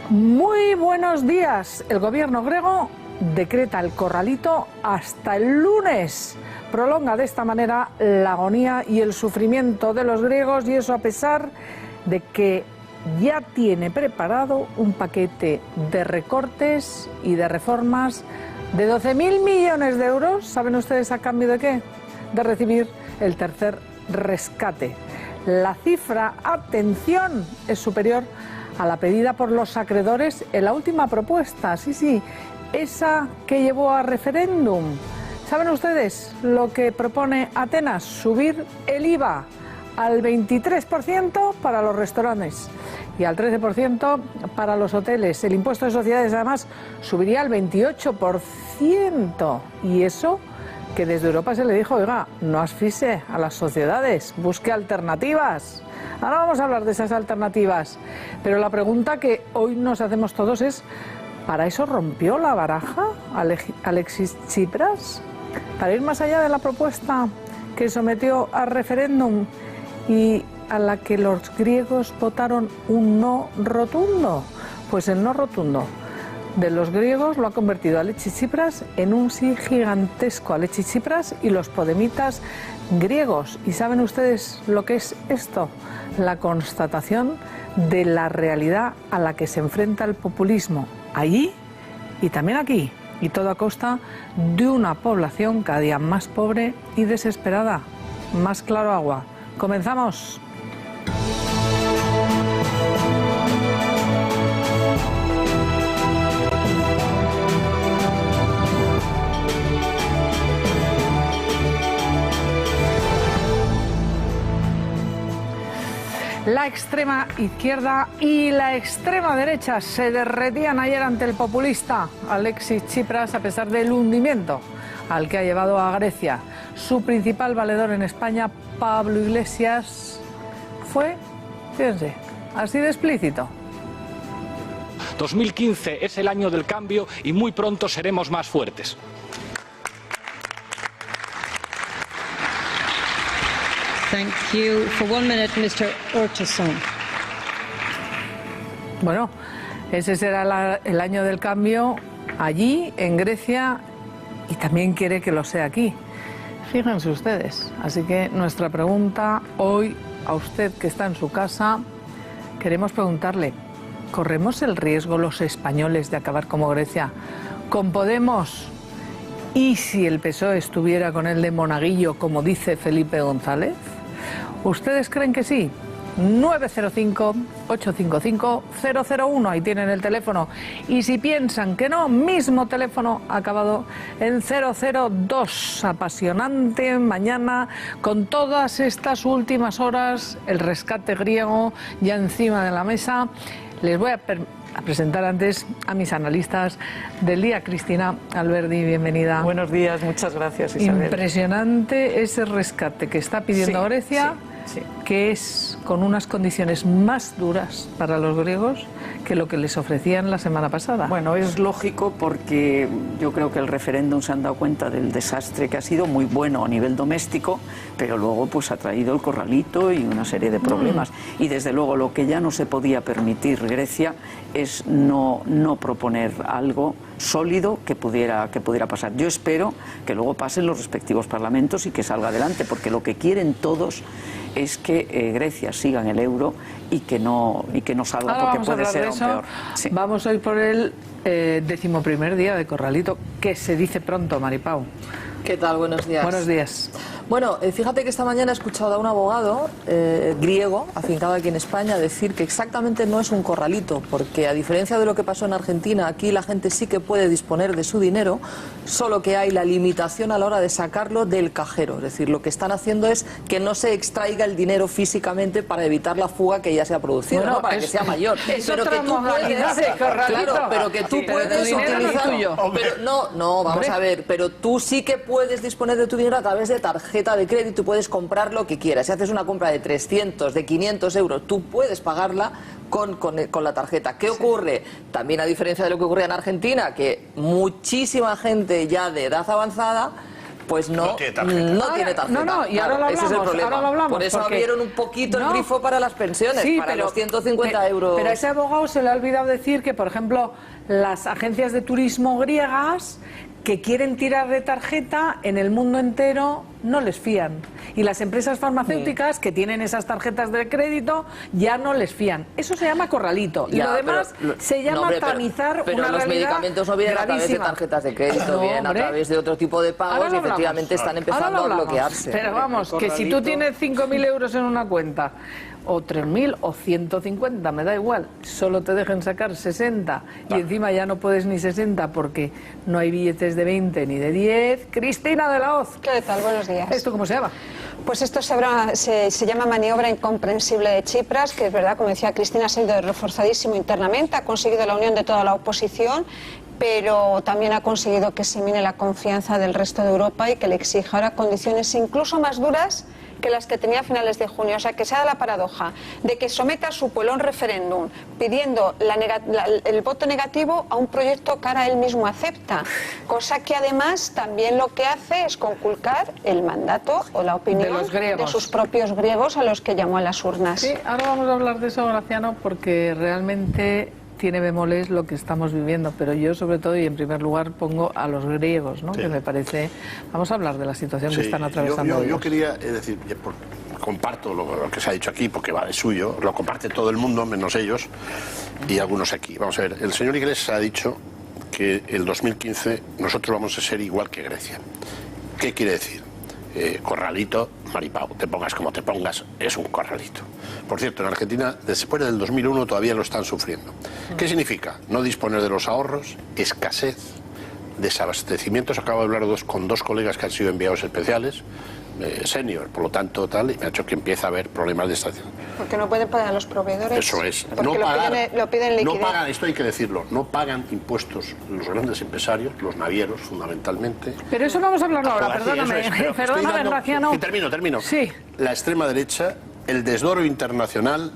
Muy buenos días. El gobierno griego decreta el corralito hasta el lunes. Prolonga de esta manera la agonía y el sufrimiento de los griegos, y eso a pesar de que ya tiene preparado un paquete de recortes y de reformas de 12.000 millones de euros. ¿Saben ustedes a cambio de qué? De recibir el tercer rescate. La cifra, atención, es superior a la pedida por los acreedores en la última propuesta. Sí, esa que llevó a referéndum. ¿Saben ustedes lo que propone Atenas? Subir el IVA al 23% para los restaurantes y al 13% para los hoteles. El impuesto de sociedades, además, subiría al 28%. Y eso que desde Europa se le dijo: oiga, no asfixie a las sociedades, busque alternativas. Ahora vamos a hablar de esas alternativas. Pero la pregunta que hoy nos hacemos todos es: ¿para eso rompió la baraja Alexis Tsipras? Para ir más allá de la propuesta que sometió a referéndum y a la que los griegos votaron un no rotundo. Pues el no rotundo de los griegos lo ha convertido Alexis Tsipras en un sí gigantesco. Alexis Tsipras y los podemitas griegos. ¿Y saben ustedes lo que es esto? La constatación de la realidad a la que se enfrenta el populismo, allí y también aquí, y todo a costa de una población cada día más pobre y desesperada. Más claro agua. Comenzamos. La extrema izquierda y la extrema derecha se derretían ayer ante el populista Alexis Tsipras, a pesar del hundimiento al que ha llevado a Grecia. Su principal valedor en España, Pablo Iglesias, fue, fíjense, así de explícito. 2015 es el año del cambio y muy pronto seremos más fuertes. Thank you. For 1 minute, Mr. Urtasun. Bueno, ese será el año del cambio allí, en Grecia, y también quiere que lo sea aquí. Fíjense ustedes. Así que nuestra pregunta hoy a usted que está en su casa, queremos preguntarle: ¿corremos el riesgo los españoles de acabar como Grecia, con Podemos? ¿Y si el PSOE estuviera con el de Monaguillo, como dice Felipe González? ¿Ustedes creen que sí? 905-855-001, ahí tienen el teléfono. Y si piensan que no, mismo teléfono acabado en 002. Apasionante mañana con todas estas últimas horas, el rescate griego ya encima de la mesa. Les voy a presentar antes a mis analistas del día. Cristina Alberdi, bienvenida. Buenos días, muchas gracias, Isabel. Impresionante ese rescate que está pidiendo Grecia, que es con unas condiciones más duras para los griegos que lo que les ofrecían la semana pasada. Bueno, es lógico porque yo creo que el referéndum se han dado cuenta del desastre que ha sido, muy bueno a nivel doméstico, pero luego pues ha traído el corralito y una serie de problemas. Y desde luego lo que ya no se podía permitir Grecia es no proponer algo sólido que pudiera pasar. Yo espero que luego pasen los respectivos parlamentos y que salga adelante, porque lo que quieren todos es que Grecia siga en el euro y que no salga. Ahora porque puede ser aún peor. Sí. Vamos a ir por el 11º día de corralito, que se dice pronto, Maripau. ¿Qué tal? Buenos días. Buenos días. Bueno, fíjate que esta mañana he escuchado a un abogado griego, afincado aquí en España, decir que exactamente no es un corralito, porque a diferencia de lo que pasó en Argentina, aquí la gente sí que puede disponer de su dinero, solo que hay la limitación a la hora de sacarlo del cajero. Es decir, lo que están haciendo es que no se extraiga el dinero físicamente para evitar la fuga que ya se ha producido, bueno, ¿no? Para que sea mayor. Es pero otra que tú modalidad de corralito. Claro, pero que tú puedes utilizar. Pero no, vamos a ver, pero tú sí que puedes disponer de tu dinero a través de tarjeta de crédito, puedes comprar lo que quieras. Si haces una compra de 300, de 500 euros, tú puedes pagarla con la tarjeta. ¿Qué ocurre? También, a diferencia de lo que ocurría en Argentina, que muchísima gente ya de edad avanzada pues no tiene tarjeta. No, y ahora lo hablamos, ese es el problema. ahora lo hablamos, por eso porque... abrieron un poquito el grifo para las pensiones, sí, para pero, los 150 euros. Pero a ese abogado se le ha olvidado decir que, por ejemplo, las agencias de turismo griegas que quieren tirar de tarjeta en el mundo entero no les fían. Y las empresas farmacéuticas que tienen esas tarjetas de crédito ya no les fían. Eso se llama corralito. Y lo demás se llama tamizar pero una los realidad medicamentos no vienen gravísima. a través de tarjetas de crédito, vienen a través de otro tipo de pagos y efectivamente están empezando a bloquearse. Pero vamos, que si tú tienes 5.000 euros en una cuenta, o 3.000 o 150, me da igual, solo te dejen sacar 60 y encima ya no puedes ni 60 porque no hay billetes de 20 ni de 10. Cristina de la Hoz. ¿Qué tal? Buenos días. ¿Esto cómo se llama? Pues esto se llama maniobra incomprensible de Tsipras, que es verdad, como decía Cristina, ha sido reforzadísimo internamente, ha conseguido la unión de toda la oposición, pero también ha conseguido que se mine la confianza del resto de Europa y que le exija ahora condiciones incluso más duras que las que tenía a finales de junio. O sea, que se da la paradoja de que someta a su pueblo a un referéndum pidiendo el voto negativo a un proyecto que ahora él mismo acepta, cosa que además también lo que hace es conculcar el mandato o la opinión de sus propios griegos a los que llamó a las urnas. Sí, ahora vamos a hablar de eso, Graciano, porque realmente tiene bemoles lo que estamos viviendo, pero yo sobre todo y en primer lugar pongo a los griegos, ¿no? Sí. Que me parece... Vamos a hablar de la situación que están atravesando. Yo quería decir, comparto lo que se ha dicho aquí, porque va de suyo, lo comparte todo el mundo, menos ellos, y algunos aquí. Vamos a ver, el señor Iglesias ha dicho que el 2015 nosotros vamos a ser igual que Grecia. ¿Qué quiere decir? Corralito, maripao, te pongas como te pongas, es un corralito. Por cierto, en Argentina, después del 2001 todavía lo están sufriendo. ¿Qué significa? No disponer de los ahorros, escasez, desabastecimientos. Acabo de hablar con dos colegas que han sido enviados especiales, senior, por lo tanto, tal, y me ha hecho que empieza a haber problemas de estación. Porque no pueden pagar a los proveedores. Eso es. Porque lo piden liquidez. No pagan, esto hay que decirlo, no pagan impuestos los grandes empresarios, los navieros fundamentalmente. Pero eso vamos a hablarlo ahora, perdóname, perdóname, Graciano. Termino. Sí. La extrema derecha, el desdoro internacional,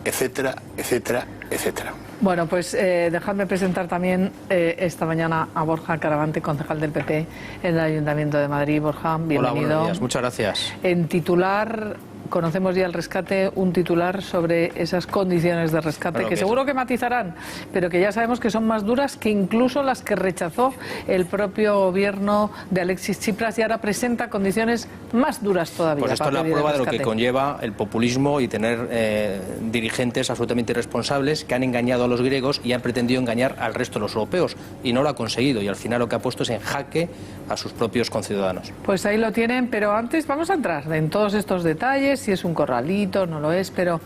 etcétera, etcétera, etcétera. Bueno, pues dejadme presentar también esta mañana a Borja Caravante, concejal del PP en el Ayuntamiento de Madrid. Borja, bienvenido. Hola, buenos días, muchas gracias. En titular, conocemos ya el rescate, un titular sobre esas condiciones de rescate que seguro que matizarán, pero que ya sabemos que son más duras que incluso las que rechazó el propio gobierno de Alexis Tsipras y ahora presenta condiciones más duras todavía. Pues esto es la prueba de lo que conlleva el populismo y tener dirigentes absolutamente irresponsables que han engañado a los griegos y han pretendido engañar al resto de los europeos y no lo ha conseguido y al final lo que ha puesto es en jaque a sus propios conciudadanos. Pues ahí lo tienen, pero antes vamos a entrar en todos estos detalles, si es un corralito, no lo es, pero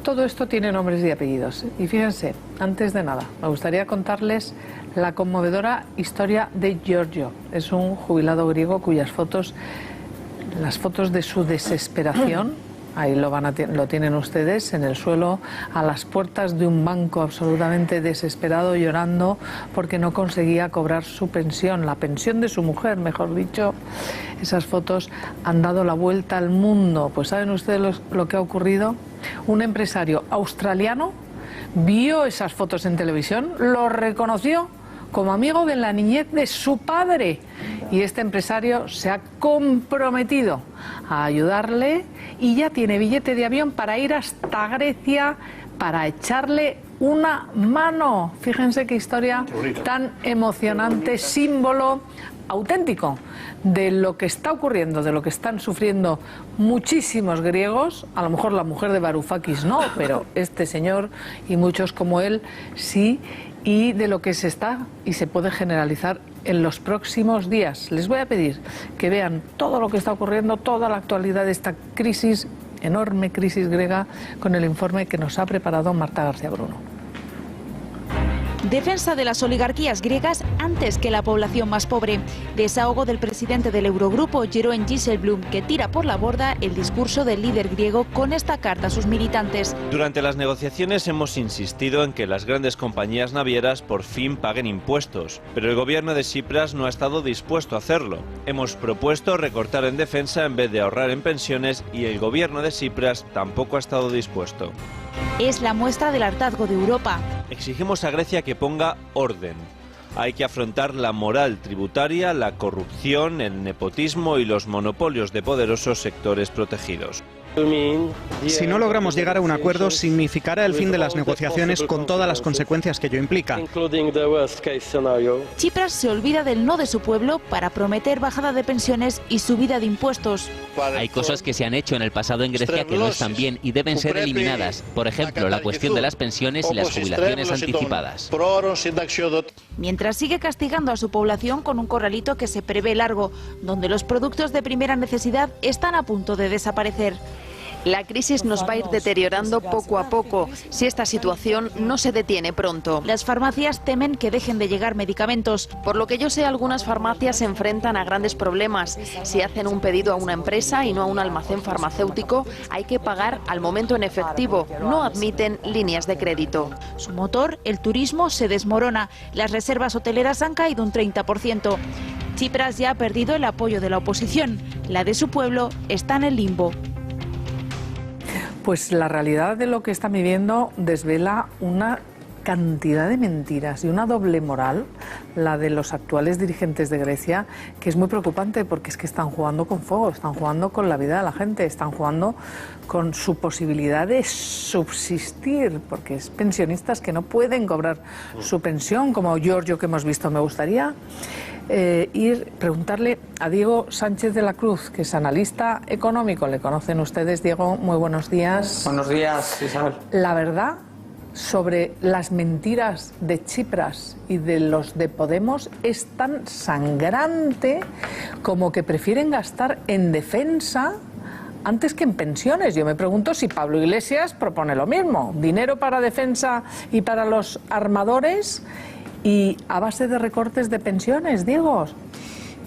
todo esto tiene nombres y apellidos. Y fíjense, antes de nada, me gustaría contarles la conmovedora historia de Giorgio. Es un jubilado griego cuyas fotos, las fotos de su desesperación, ahí lo tienen ustedes, en el suelo, a las puertas de un banco absolutamente desesperado, llorando porque no conseguía cobrar su pensión, la pensión de su mujer, mejor dicho. Esas fotos han dado la vuelta al mundo. Pues ¿saben ustedes lo que ha ocurrido? Un empresario australiano vio esas fotos en televisión, lo reconoció como amigo de la niñez de su padre y este empresario se ha comprometido a ayudarle y ya tiene billete de avión para ir hasta Grecia para echarle una mano. Fíjense qué historia tan emocionante, símbolo auténtico de lo que está ocurriendo, de lo que están sufriendo muchísimos griegos. A lo mejor la mujer de Varoufakis no, pero este señor y muchos como él sí, y de lo que se está y se puede generalizar en los próximos días. Les voy a pedir que vean todo lo que está ocurriendo, toda la actualidad de esta crisis, enorme crisis griega, con el informe que nos ha preparado Marta García Bruno. Defensa de las oligarquías griegas antes que la población más pobre. Desahogo del presidente del Eurogrupo, Jeroen Dijsselbloem, que tira por la borda el discurso del líder griego con esta carta a sus militantes. Durante las negociaciones hemos insistido en que las grandes compañías navieras por fin paguen impuestos, pero el gobierno de Tsipras no ha estado dispuesto a hacerlo. Hemos propuesto recortar en defensa en vez de ahorrar en pensiones y el gobierno de Tsipras tampoco ha estado dispuesto. Es la muestra del hartazgo de Europa. Exigimos a Grecia que ponga orden. Hay que afrontar la moral tributaria, la corrupción, el nepotismo y los monopolios de poderosos sectores protegidos. Si no logramos llegar a un acuerdo, significará el fin de las negociaciones con todas las consecuencias que ello implica. Tsipras se olvida del no de su pueblo para prometer bajada de pensiones y subida de impuestos. Hay cosas que se han hecho en el pasado en Grecia que no están bien y deben ser eliminadas. Por ejemplo, la cuestión de las pensiones y las jubilaciones anticipadas. Mientras sigue castigando a su población con un corralito que se prevé largo, donde los productos de primera necesidad están a punto de desaparecer. La crisis nos va a ir deteriorando poco a poco si esta situación no se detiene pronto. Las farmacias temen que dejen de llegar medicamentos. Por lo que yo sé, algunas farmacias se enfrentan a grandes problemas. Si hacen un pedido a una empresa y no a un almacén farmacéutico, hay que pagar al momento en efectivo. No admiten líneas de crédito. Su motor, el turismo, se desmorona. Las reservas hoteleras han caído un 30%. Tsipras ya ha perdido el apoyo de la oposición. La de su pueblo está en el limbo. Pues la realidad de lo que están viviendo desvela una cantidad de mentiras y una doble moral, la de los actuales dirigentes de Grecia, que es muy preocupante porque es que están jugando con fuego, están jugando con la vida de la gente, están jugando con su posibilidad de subsistir, porque es pensionistas que no pueden cobrar su pensión, como Giorgio que hemos visto. Me gustaría preguntarle a Diego Sánchez de la Cruz, que es analista económico. Le conocen ustedes, Diego. Muy buenos días. Buenos días, Isabel. La verdad sobre las mentiras de Tsipras y de los de Podemos es tan sangrante como que prefieren gastar en defensa antes que en pensiones. Yo me pregunto si Pablo Iglesias propone lo mismo, dinero para defensa y para los armadores y a base de recortes de pensiones, Diego.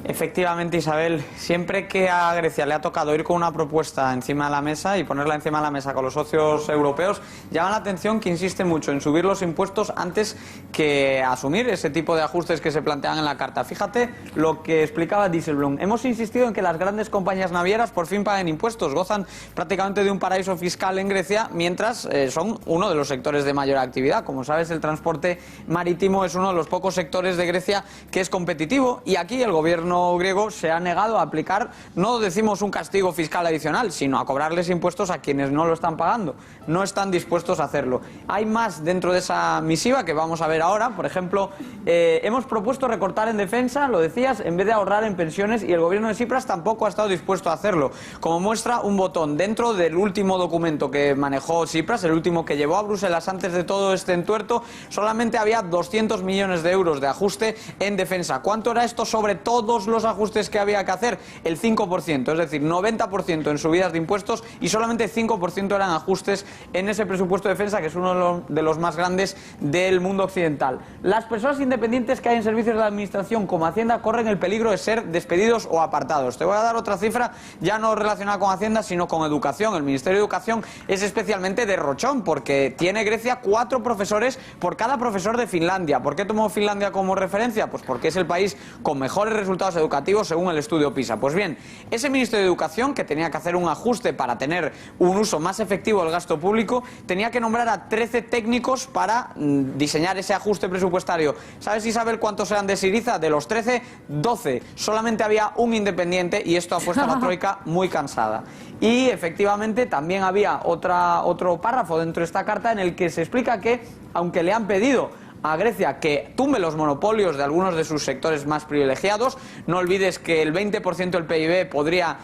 Efectivamente, Isabel, siempre que a Grecia le ha tocado ir con una propuesta encima de la mesa y ponerla encima de la mesa con los socios europeos, llama la atención que insiste mucho en subir los impuestos antes que asumir ese tipo de ajustes que se plantean en la carta. Fíjate lo que explicaba Dijsselbloem. Hemos insistido en que las grandes compañías navieras por fin paguen impuestos, gozan prácticamente de un paraíso fiscal en Grecia, mientras son uno de los sectores de mayor actividad. Como sabes, el transporte marítimo es uno de los pocos sectores de Grecia que es competitivo, y aquí el gobierno griego se ha negado a aplicar, no decimos un castigo fiscal adicional, sino a cobrarles impuestos a quienes no lo están pagando. No están dispuestos a hacerlo. Hay más dentro de esa misiva que vamos a ver ahora. Por ejemplo, hemos propuesto recortar en defensa, lo decías, en vez de ahorrar en pensiones, y el gobierno de Tsipras tampoco ha estado dispuesto a hacerlo. Como muestra un botón dentro del último documento que manejó Tsipras, el último que llevó a Bruselas antes de todo este entuerto, solamente había 200 millones de euros de ajuste en defensa. ¿Cuánto era esto sobre todos los ajustes que había que hacer? El 5%, es decir, 90% en subidas de impuestos y solamente 5% eran ajustes en ese presupuesto de defensa, que es uno de los más grandes del mundo occidental. Las personas independientes que hay en servicios de la administración como Hacienda corren el peligro de ser despedidos o apartados. Te voy a dar otra cifra, ya no relacionada con Hacienda, sino con Educación. El Ministerio de Educación es especialmente derrochón, porque tiene Grecia 4 profesores por cada profesor de Finlandia. ¿Por qué tomó Finlandia como referencia? Pues porque es el país con mejores resultados educativos según el estudio PISA. Pues bien, ese Ministerio de Educación, que tenía que hacer un ajuste para tener un uso más efectivo del gasto público, tenía que nombrar a 13 técnicos para diseñar ese ajuste presupuestario. ¿Sabes, Isabel, cuántos eran de Syriza? De los 13, 12. Solamente había un independiente, y esto ha puesto a la troika muy cansada. Y efectivamente también había otro párrafo dentro de esta carta en el que se explica que, aunque le han pedido a Grecia que tumbe los monopolios de algunos de sus sectores más privilegiados, no olvides que el 20% del PIB podría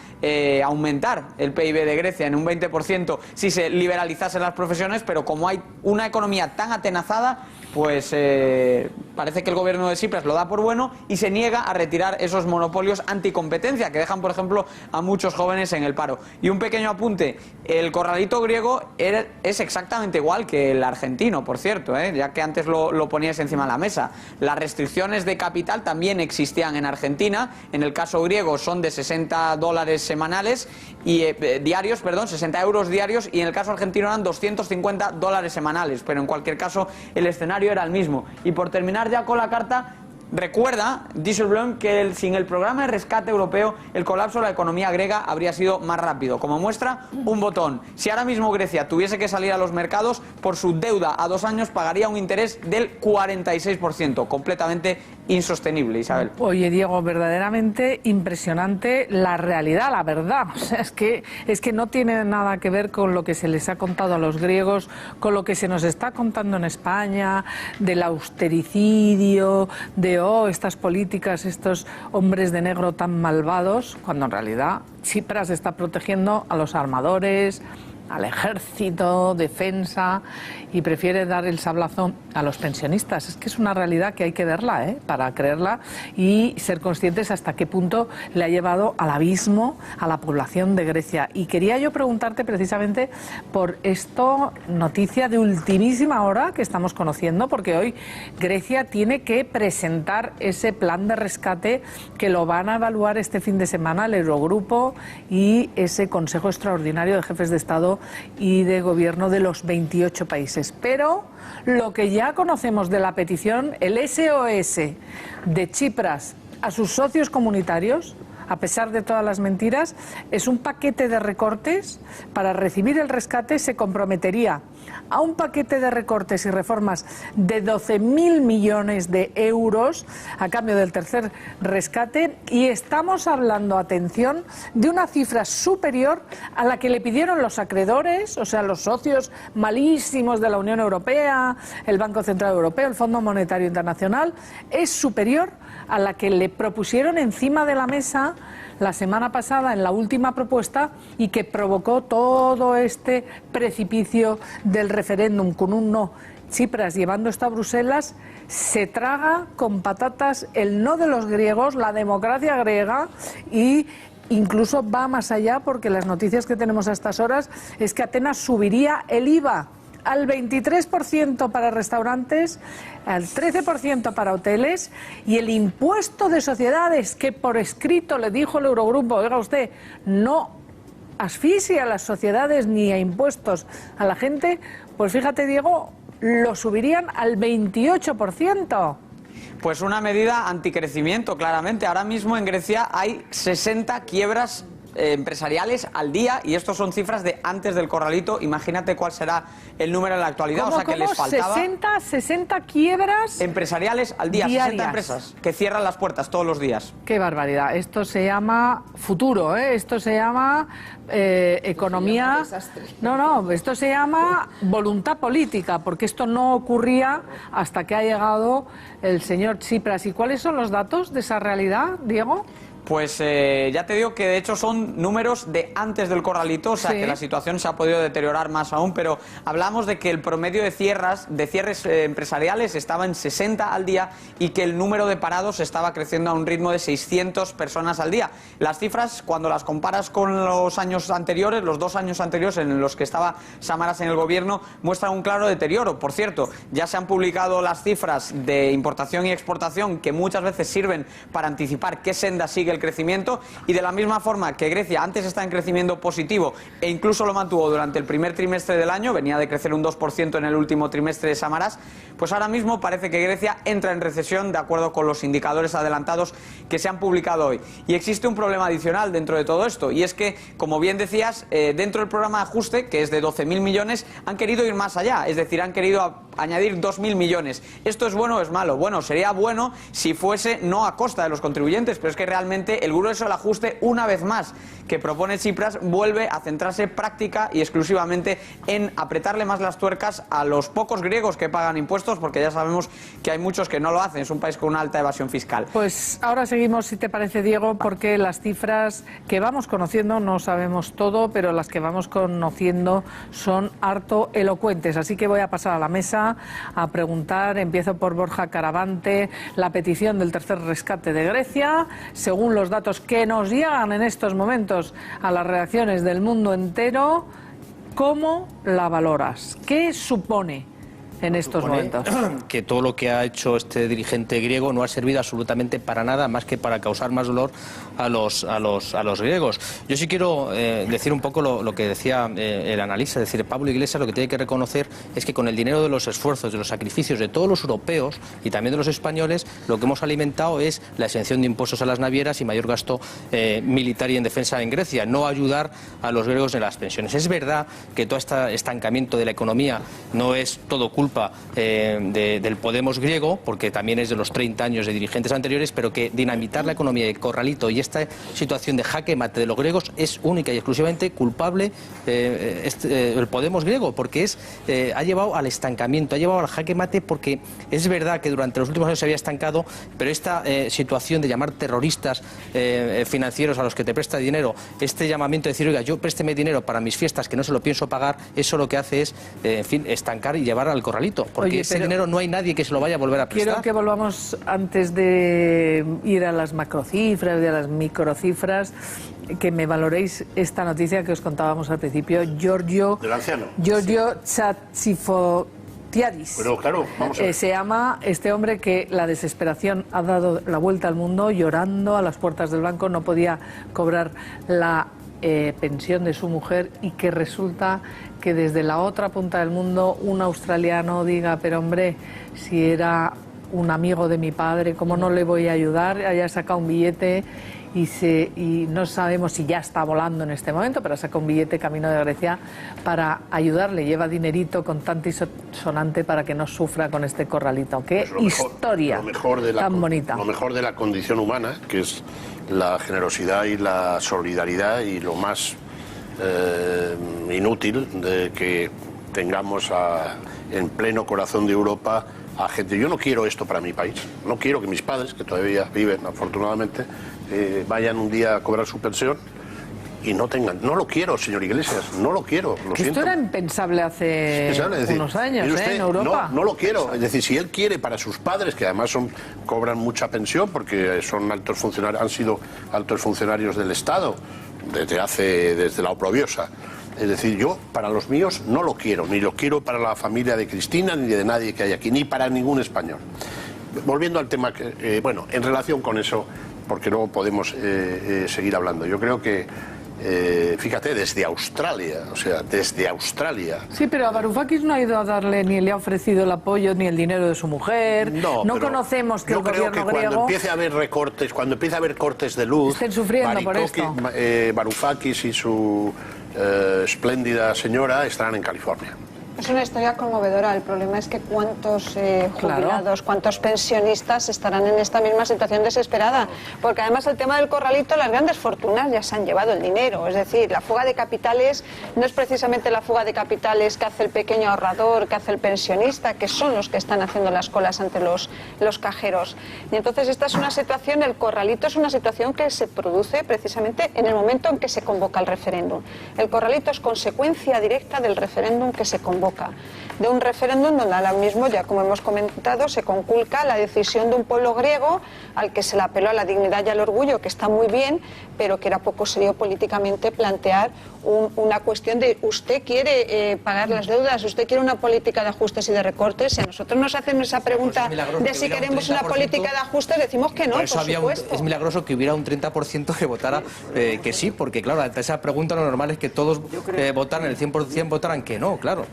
aumentar el PIB de Grecia en un 20% si se liberalizasen las profesiones, pero como hay una economía tan atenazada, pues parece que el gobierno de Tsipras lo da por bueno y se niega a retirar esos monopolios anticompetencia que dejan, por ejemplo, a muchos jóvenes en el paro. Y un pequeño apunte, el corralito griego es exactamente igual que el argentino, por cierto, ya que antes lo ponías encima de la mesa. Las restricciones de capital también existían en Argentina. En el caso griego son de $60 semanales y diarios, perdón, 60 euros diarios, y en el caso argentino eran $250 semanales, pero en cualquier caso el escenario era el mismo. Y por terminar ya con la carta, Recuerda Dijsselbloem que sin el programa de rescate europeo el colapso de la economía griega habría sido más rápido. Como muestra, un botón. Si ahora mismo Grecia tuviese que salir a los mercados, por su deuda a 2 años pagaría un interés del 46%, completamente insostenible, Isabel. Oye, Diego, verdaderamente impresionante la realidad, la verdad. O sea, es que no tiene nada que ver con lo que se les ha contado a los griegos, con lo que se nos está contando en España, del austericidio, de estas políticas, estos hombres de negro tan malvados, cuando en realidad Tsipras está protegiendo a los armadores, al ejército, defensa, y prefiere dar el sablazo a los pensionistas. Es que es una realidad que hay que verla, para creerla y ser conscientes hasta qué punto le ha llevado al abismo a la población de Grecia. Y quería yo preguntarte precisamente por esto, noticia de ultimísima hora que estamos conociendo, porque hoy Grecia tiene que presentar ese plan de rescate que lo van a evaluar este fin de semana el Eurogrupo y ese Consejo Extraordinario de Jefes de Estado y de Gobierno de los 28 países. Pero lo que ya conocemos de la petición, el SOS de Tsipras a sus socios comunitarios, a pesar de todas las mentiras, es un paquete de recortes. Para recibir el rescate se comprometería a un paquete de recortes y reformas de 12.000 millones de euros a cambio del tercer rescate, y estamos hablando, atención, de una cifra superior a la que le pidieron los acreedores, o sea, los socios malísimos de la Unión Europea, el Banco Central Europeo, el Fondo Monetario Internacional. Es superior a la que le propusieron encima de la mesa la semana pasada en la última propuesta y que provocó todo este precipicio del referéndum con un no. Tsipras, llevando esto a Bruselas, se traga con patatas el no de los griegos, la democracia griega, y incluso va más allá, porque las noticias que tenemos a estas horas es que Atenas subiría el IVA al 23% para restaurantes, al 13% para hoteles, y el impuesto de sociedades, que por escrito le dijo el Eurogrupo, oiga usted, no asfixia a las sociedades ni a impuestos a la gente, pues fíjate, Diego, lo subirían al 28%. Pues una medida anticrecimiento, claramente. Ahora mismo en Grecia hay 60 quiebras empresariales al día, y estos son cifras de antes del corralito. Imagínate cuál será el número en la actualidad. ¿Cómo, o sea que les faltaba 60 quiebras empresariales al día, diarias. 60 empresas que cierran las puertas todos los días. Qué barbaridad. Esto se llama futuro, esto se llama economía. No, esto se llama voluntad política, porque esto no ocurría hasta que ha llegado el señor Tsipras. ¿Y cuáles son los datos de esa realidad, Diego? Pues ya te digo que de hecho son números de antes del corralito, o sea que la situación se ha podido deteriorar más aún, pero hablamos de que el promedio de cierres empresariales estaba en 60 al día y que el número de parados estaba creciendo a un ritmo de 600 personas al día. Las cifras, cuando las comparas con los años anteriores, los 2 años anteriores en los que estaba Samaras en el gobierno, muestran un claro deterioro. Por cierto, ya se han publicado las cifras de importación y exportación, que muchas veces sirven para anticipar qué senda sigue el crecimiento, y de la misma forma que Grecia antes está en crecimiento positivo e incluso lo mantuvo durante el primer trimestre del año, venía de crecer un 2% en el último trimestre de Samaras, pues ahora mismo parece que Grecia entra en recesión de acuerdo con los indicadores adelantados que se han publicado hoy. Y existe un problema adicional dentro de todo esto, y es que, como bien decías, dentro del programa de ajuste, que es de 12.000 millones, han querido ir más allá, es decir, han querido añadir 2.000 millones. ¿Esto es bueno o es malo? Bueno, sería bueno si fuese no a costa de los contribuyentes, pero es que realmente el grueso del ajuste, una vez más, que propone Tsipras, vuelve a centrarse práctica y exclusivamente en apretarle más las tuercas a los pocos griegos que pagan impuestos, porque ya sabemos que hay muchos que no lo hacen. Es un país con una alta evasión fiscal. Pues ahora seguimos, si te parece, Diego, porque las cifras que vamos conociendo, no sabemos todo, pero las que vamos conociendo son harto elocuentes. Así que voy a pasar a la mesa a preguntar. Empiezo por Borja Caravante. La petición del tercer rescate de Grecia, según los datos que nos llegan en estos momentos a las reacciones del mundo entero, ¿cómo la valoras? ¿Qué supone en estos momentos. Que todo lo que ha hecho este dirigente griego no ha servido absolutamente para nada más que para causar más dolor a los griegos. Yo sí quiero decir un poco lo que decía el analista, es decir, Pablo Iglesias lo que tiene que reconocer es que con el dinero de los esfuerzos, de los sacrificios de todos los europeos y también de los españoles, lo que hemos alimentado es la exención de impuestos a las navieras y mayor gasto militar y en defensa en Grecia, no ayudar a los griegos en las pensiones. Es verdad que todo este estancamiento de la economía no es todo culpa del Podemos griego, porque también es de los 30 años de dirigentes anteriores, pero que dinamitar la economía de Corralito y esta situación de jaque mate de los griegos es única y exclusivamente culpable el Podemos griego, porque ha llevado al estancamiento, ha llevado al jaque mate, porque es verdad que durante los últimos años se había estancado, pero esta situación de llamar terroristas financieros a los que te presta dinero, este llamamiento de decir, oiga, yo présteme dinero para mis fiestas que no se lo pienso pagar, eso lo que hace es, en fin, estancar y llevar al Corralito, porque Oye, ese dinero no hay nadie que se lo vaya a volver a prestar. Quiero que volvamos, antes de ir a las macrocifras y a las microcifras, que me valoréis esta noticia que os contábamos al principio. Giorgio Chatzifotiadis. Pero claro, vamos a ver. Se llama este hombre que la desesperación ha dado la vuelta al mundo, llorando a las puertas del banco, no podía cobrar la pensión de su mujer, y que resulta que desde la otra punta del mundo un australiano diga, pero hombre, si era un amigo de mi padre, ¿cómo no le voy a ayudar? Haya sacado un billete y no sabemos si ya está volando en este momento, pero saca un billete camino de Grecia para ayudarle, lleva dinerito contante y sonante para que no sufra con este Corralito. ¡Qué historia tan bonita! Lo mejor de la condición humana, que es la generosidad y la solidaridad, y lo más inútil de que tengamos en pleno corazón de Europa a gente. Yo no quiero esto para mi país, no quiero que mis padres, que todavía viven afortunadamente, vayan un día a cobrar su pensión y no tengan. No lo quiero, señor Iglesias, no lo quiero, lo siento. Esto era impensable hace unos años, en Europa. No lo quiero, es decir, si él quiere para sus padres, que además cobran mucha pensión porque son altos funcionarios, han sido altos funcionarios del Estado desde la oprobiosa. Es decir, yo para los míos no lo quiero, ni lo quiero para la familia de Cristina, ni de nadie que hay aquí, ni para ningún español. Volviendo al tema, bueno, en relación con eso, porque luego podemos seguir hablando. Yo creo que, fíjate, desde Australia. Sí, pero a Varoufakis no ha ido a darle, ni le ha ofrecido el apoyo, ni el dinero de su mujer. No conocemos que el gobierno griego... Cuando empiece a haber recortes, cuando empiece a haber cortes de luz... Estén sufriendo por esto. Varoufakis y su espléndida señora estarán en California. Es una historia conmovedora. El problema es que cuántos jubilados, cuántos pensionistas estarán en esta misma situación desesperada. Porque además el tema del Corralito, las grandes fortunas ya se han llevado el dinero. Es decir, la fuga de capitales no es precisamente la fuga de capitales que hace el pequeño ahorrador, que hace el pensionista, que son los que están haciendo las colas ante los cajeros. Y entonces esta es una situación, el Corralito es una situación que se produce precisamente en el momento en que se convoca el referéndum. El Corralito es consecuencia directa del referéndum que se convoca. De un referéndum donde ahora mismo, ya como hemos comentado, se conculca la decisión de un pueblo griego al que se le apeló a la dignidad y al orgullo, que está muy bien, pero que era poco serio políticamente plantear una cuestión de usted quiere pagar las deudas, usted quiere una política de ajustes y de recortes. Si a nosotros nos hacen esa pregunta de si queremos una política de ajustes, decimos que no, por supuesto. Es milagroso que hubiera un 30% que votara que sí, porque claro, ante esa pregunta lo normal es que todos votaran, el 100% votaran que no, claro.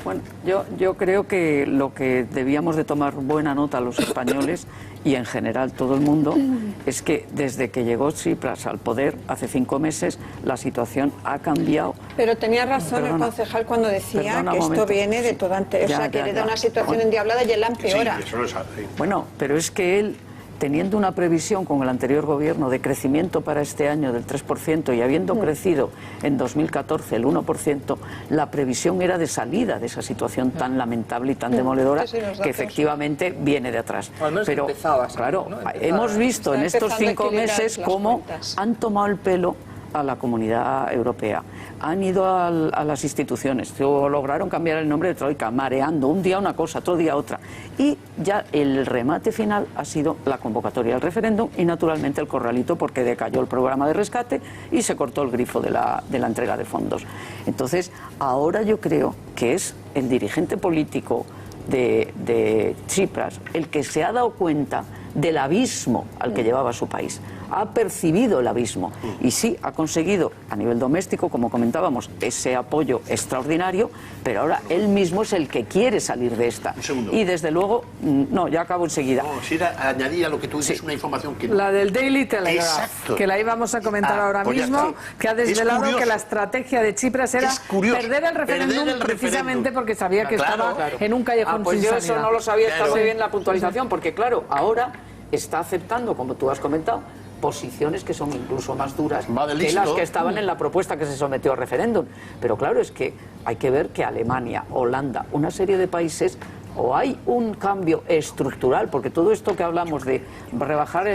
Bueno, yo creo que lo que debíamos de tomar buena nota los españoles y en general todo el mundo es que desde que llegó Tsipras al poder hace 5 meses la situación ha cambiado. Pero tenía razón el concejal cuando decía que esto viene de todo antes, o sea, que le da una situación endiablada y él la empeora. Sí, eso lo sabe. Bueno, pero es que él, teniendo una previsión con el anterior gobierno de crecimiento para este año del 3% y habiendo crecido en 2014 el 1%, la previsión era de salida de esa situación tan lamentable y tan demoledora que efectivamente viene de atrás. Pero claro, hemos visto en estos 5 meses cómo han tomado el pelo a la Comunidad Europea, han ido a las instituciones, lograron cambiar el nombre de Troika, mareando un día una cosa, otro día otra, y ya el remate final ha sido la convocatoria del referéndum y naturalmente el Corralito, porque decayó el programa de rescate y se cortó el grifo de la entrega de fondos. Entonces, ahora yo creo que es el dirigente político de Tsipras, el que se ha dado cuenta del abismo al que llevaba su país, ha percibido el abismo y sí ha conseguido a nivel doméstico, como comentábamos, ese apoyo extraordinario, pero ahora él mismo es el que quiere salir de esta. Y desde luego, no, ya acabo enseguida. No, si añadía lo que tú dices, una información que... La del Daily Telegraph, exacto, que la íbamos a comentar ahora pues mismo, que ha desvelado que la estrategia de Tsipras era perder el referéndum precisamente porque sabía que estaba en un callejón pues sin yo salida. eso no lo sabía, está muy bien la puntualización, porque claro, ahora está aceptando, como tú has comentado, posiciones que son incluso más duras que las que estaban en la propuesta que se sometió a referéndum. Pero claro, es que hay que ver que Alemania, Holanda, una serie de países, o hay un cambio estructural, porque todo esto que hablamos de rebajar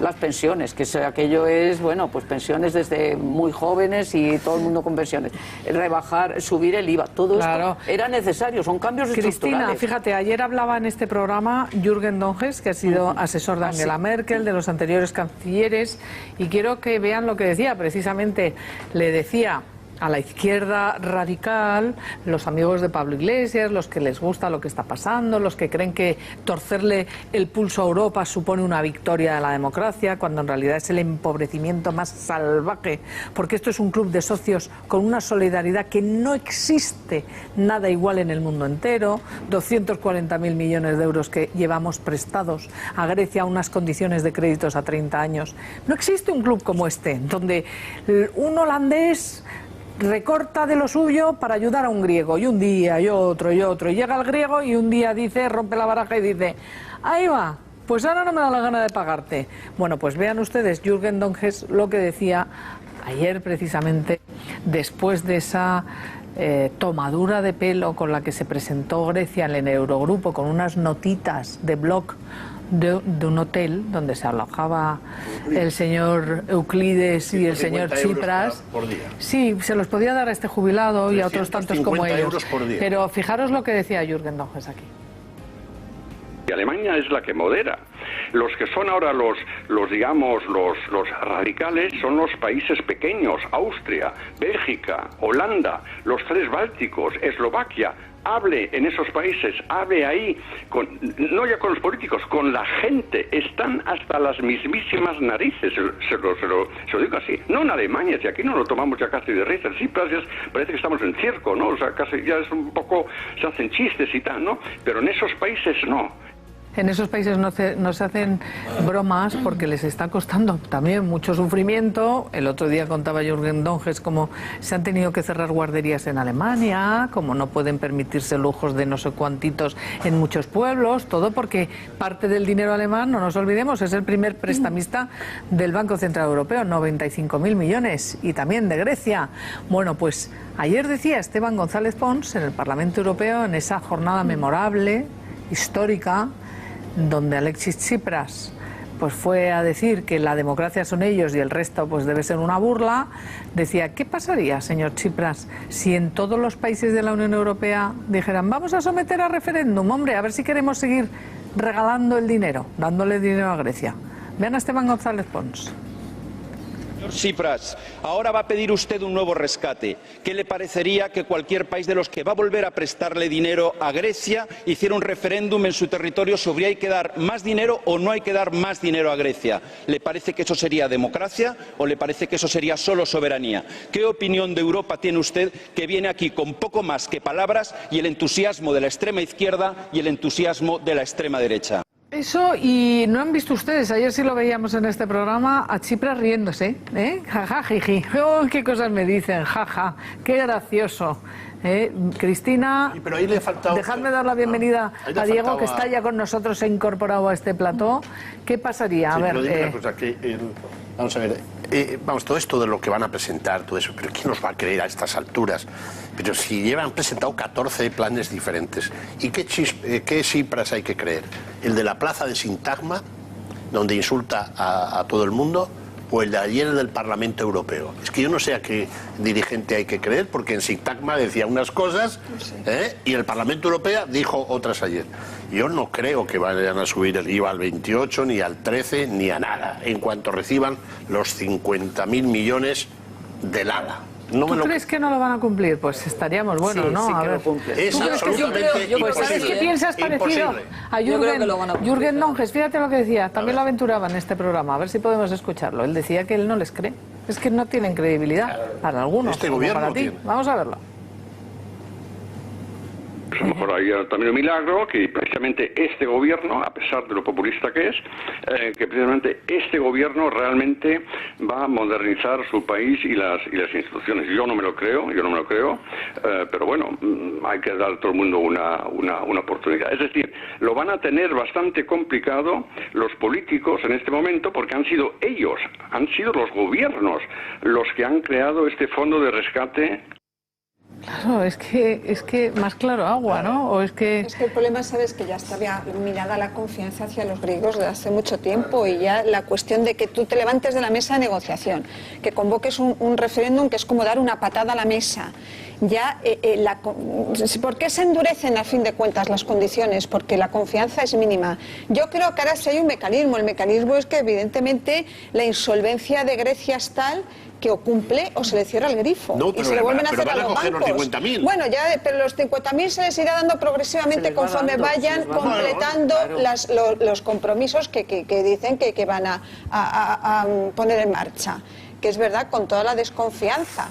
las pensiones, que aquello es, bueno, pues pensiones desde muy jóvenes y todo el mundo con pensiones, subir el IVA, todo esto era necesario, son cambios estructurales. Cristina, fíjate, ayer hablaba en este programa Jürgen Donges, que ha sido asesor de Angela Merkel, de los anteriores cancilleres, y quiero que vean lo que decía, precisamente le decía a la izquierda radical, los amigos de Pablo Iglesias, los que les gusta lo que está pasando, los que creen que torcerle el pulso a Europa supone una victoria de la democracia, cuando en realidad es el empobrecimiento más salvaje, porque esto es un club de socios con una solidaridad que no existe nada igual en el mundo entero, 240.000 millones de euros que llevamos prestados a Grecia a unas condiciones de créditos a 30 años. No existe un club como este, donde un holandés recorta de lo suyo para ayudar a un griego, y un día, y otro, y llega el griego y un día dice, rompe la baraja y dice, ahí va, pues ahora no me da la gana de pagarte. Bueno, pues vean ustedes, Jürgen Donges, lo que decía ayer precisamente, después de esa tomadura de pelo con la que se presentó Grecia en el Eurogrupo, con unas notitas de blog de un hotel donde se alojaba el señor Euclides y el señor Tsipras. Por día. Sí, se los podía dar a este jubilado y a otros tantos como ellos. Por día. Pero fijaros lo que decía Jürgen Donges aquí. Alemania es la que modera. Los que son ahora los radicales son los países pequeños, Austria, Bélgica, Holanda, los tres bálticos, Eslovaquia. Hable en esos países, hable ahí, no ya con los políticos, con la gente. Están hasta las mismísimas narices, se lo digo así. No en Alemania, si aquí no lo tomamos ya casi de risa. Sí, parece que estamos en circo, ¿no? O sea, casi ya es un poco, se hacen chistes y tal, ¿no? Pero en esos países no. En esos países no se hacen bromas porque les está costando también mucho sufrimiento. El otro día contaba Jürgen Donges cómo se han tenido que cerrar guarderías en Alemania, cómo no pueden permitirse lujos de no sé cuantitos en muchos pueblos, todo porque parte del dinero alemán, no nos olvidemos, es el primer prestamista del Banco Central Europeo, 95.000 millones, y también de Grecia. Bueno, pues ayer decía Esteban González Pons en el Parlamento Europeo, en esa jornada memorable, histórica, donde Alexis Tsipras pues fue a decir que la democracia son ellos y el resto pues debe ser una burla, decía, ¿qué pasaría, señor Tsipras, si en todos los países de la Unión Europea dijeran, vamos a someter a referéndum, hombre, a ver si queremos seguir regalando el dinero, dándole dinero a Grecia? Vean a Esteban González Pons. Señor Tsipras, ahora va a pedir usted un nuevo rescate. ¿Qué le parecería que cualquier país de los que va a volver a prestarle dinero a Grecia hiciera un referéndum en su territorio sobre hay que dar más dinero o no hay que dar más dinero a Grecia? ¿Le parece que eso sería democracia o le parece que eso sería solo soberanía? ¿Qué opinión de Europa tiene usted, que viene aquí con poco más que palabras y el entusiasmo de la extrema izquierda y el entusiasmo de la extrema derecha? Eso, y no han visto ustedes, ayer sí lo veíamos en este programa, a Tsipras riéndose, jaja, jiji, oh, qué cosas me dicen, jaja, qué gracioso. Cristina, pero ahí le ha faltado, dejadme dar la bienvenida a Diego, que está ya con nosotros, se ha incorporado a este plató. ¿Qué pasaría? A ver, una cosa, vamos a ver, vamos, todo esto de lo que van a presentar, todo eso, pero ¿quién nos va a creer a estas alturas? Pero si han presentado 14 planes diferentes, ¿y qué Tsipras hay que creer? ¿El de la plaza de Sintagma, donde insulta a todo el mundo, o el de ayer del Parlamento Europeo? Es que yo no sé a qué dirigente hay que creer, porque en Sintagma decía unas cosas, y el Parlamento Europeo dijo otras ayer. Yo no creo que vayan a subir el IVA al 28, ni al 13, ni a nada, en cuanto reciban los 50.000 millones del ALA. No ¿Tú crees que no lo van a cumplir? Pues estaríamos buenos, ¿no? Sí A que ver. lo cumplen. Es ¿Tú crees que sí? absolutamente Pues ¿sabes qué piensas parecido a Jürgen Monges? Fíjate lo que decía, también lo aventuraba en este programa, a ver si podemos escucharlo. Él decía que él no les cree, es que no tienen credibilidad para algunos, este como gobierno para ti. tiene. Vamos a verlo. A lo mejor hay también un milagro que precisamente este gobierno, a pesar de lo populista que es, que precisamente este gobierno realmente va a modernizar su país y las instituciones. Yo no me lo creo, pero bueno, hay que dar a todo el mundo una oportunidad. Es decir, lo van a tener bastante complicado los políticos en este momento porque han sido ellos, han sido los gobiernos los que han creado este fondo de rescate. Claro, es que más claro agua, ¿no? O es que el problema, sabes, que ya estaba minada la confianza hacia los griegos desde hace mucho tiempo y ya la cuestión de que tú te levantes de la mesa de negociación, que convoques un referéndum que es como dar una patada a la mesa. Ya, ¿por qué se endurecen a fin de cuentas las condiciones? Porque la confianza es mínima. Yo creo que ahora sí hay un mecanismo. El mecanismo es que evidentemente la insolvencia de Grecia es tal que o cumple o se le cierra el grifo y se le vuelven a hacer a los bancos. Bueno, ya, pero los 50.000 se les irá dando progresivamente conforme vayan completando los compromisos que dicen que van a poner en marcha. Que es verdad, con toda la desconfianza.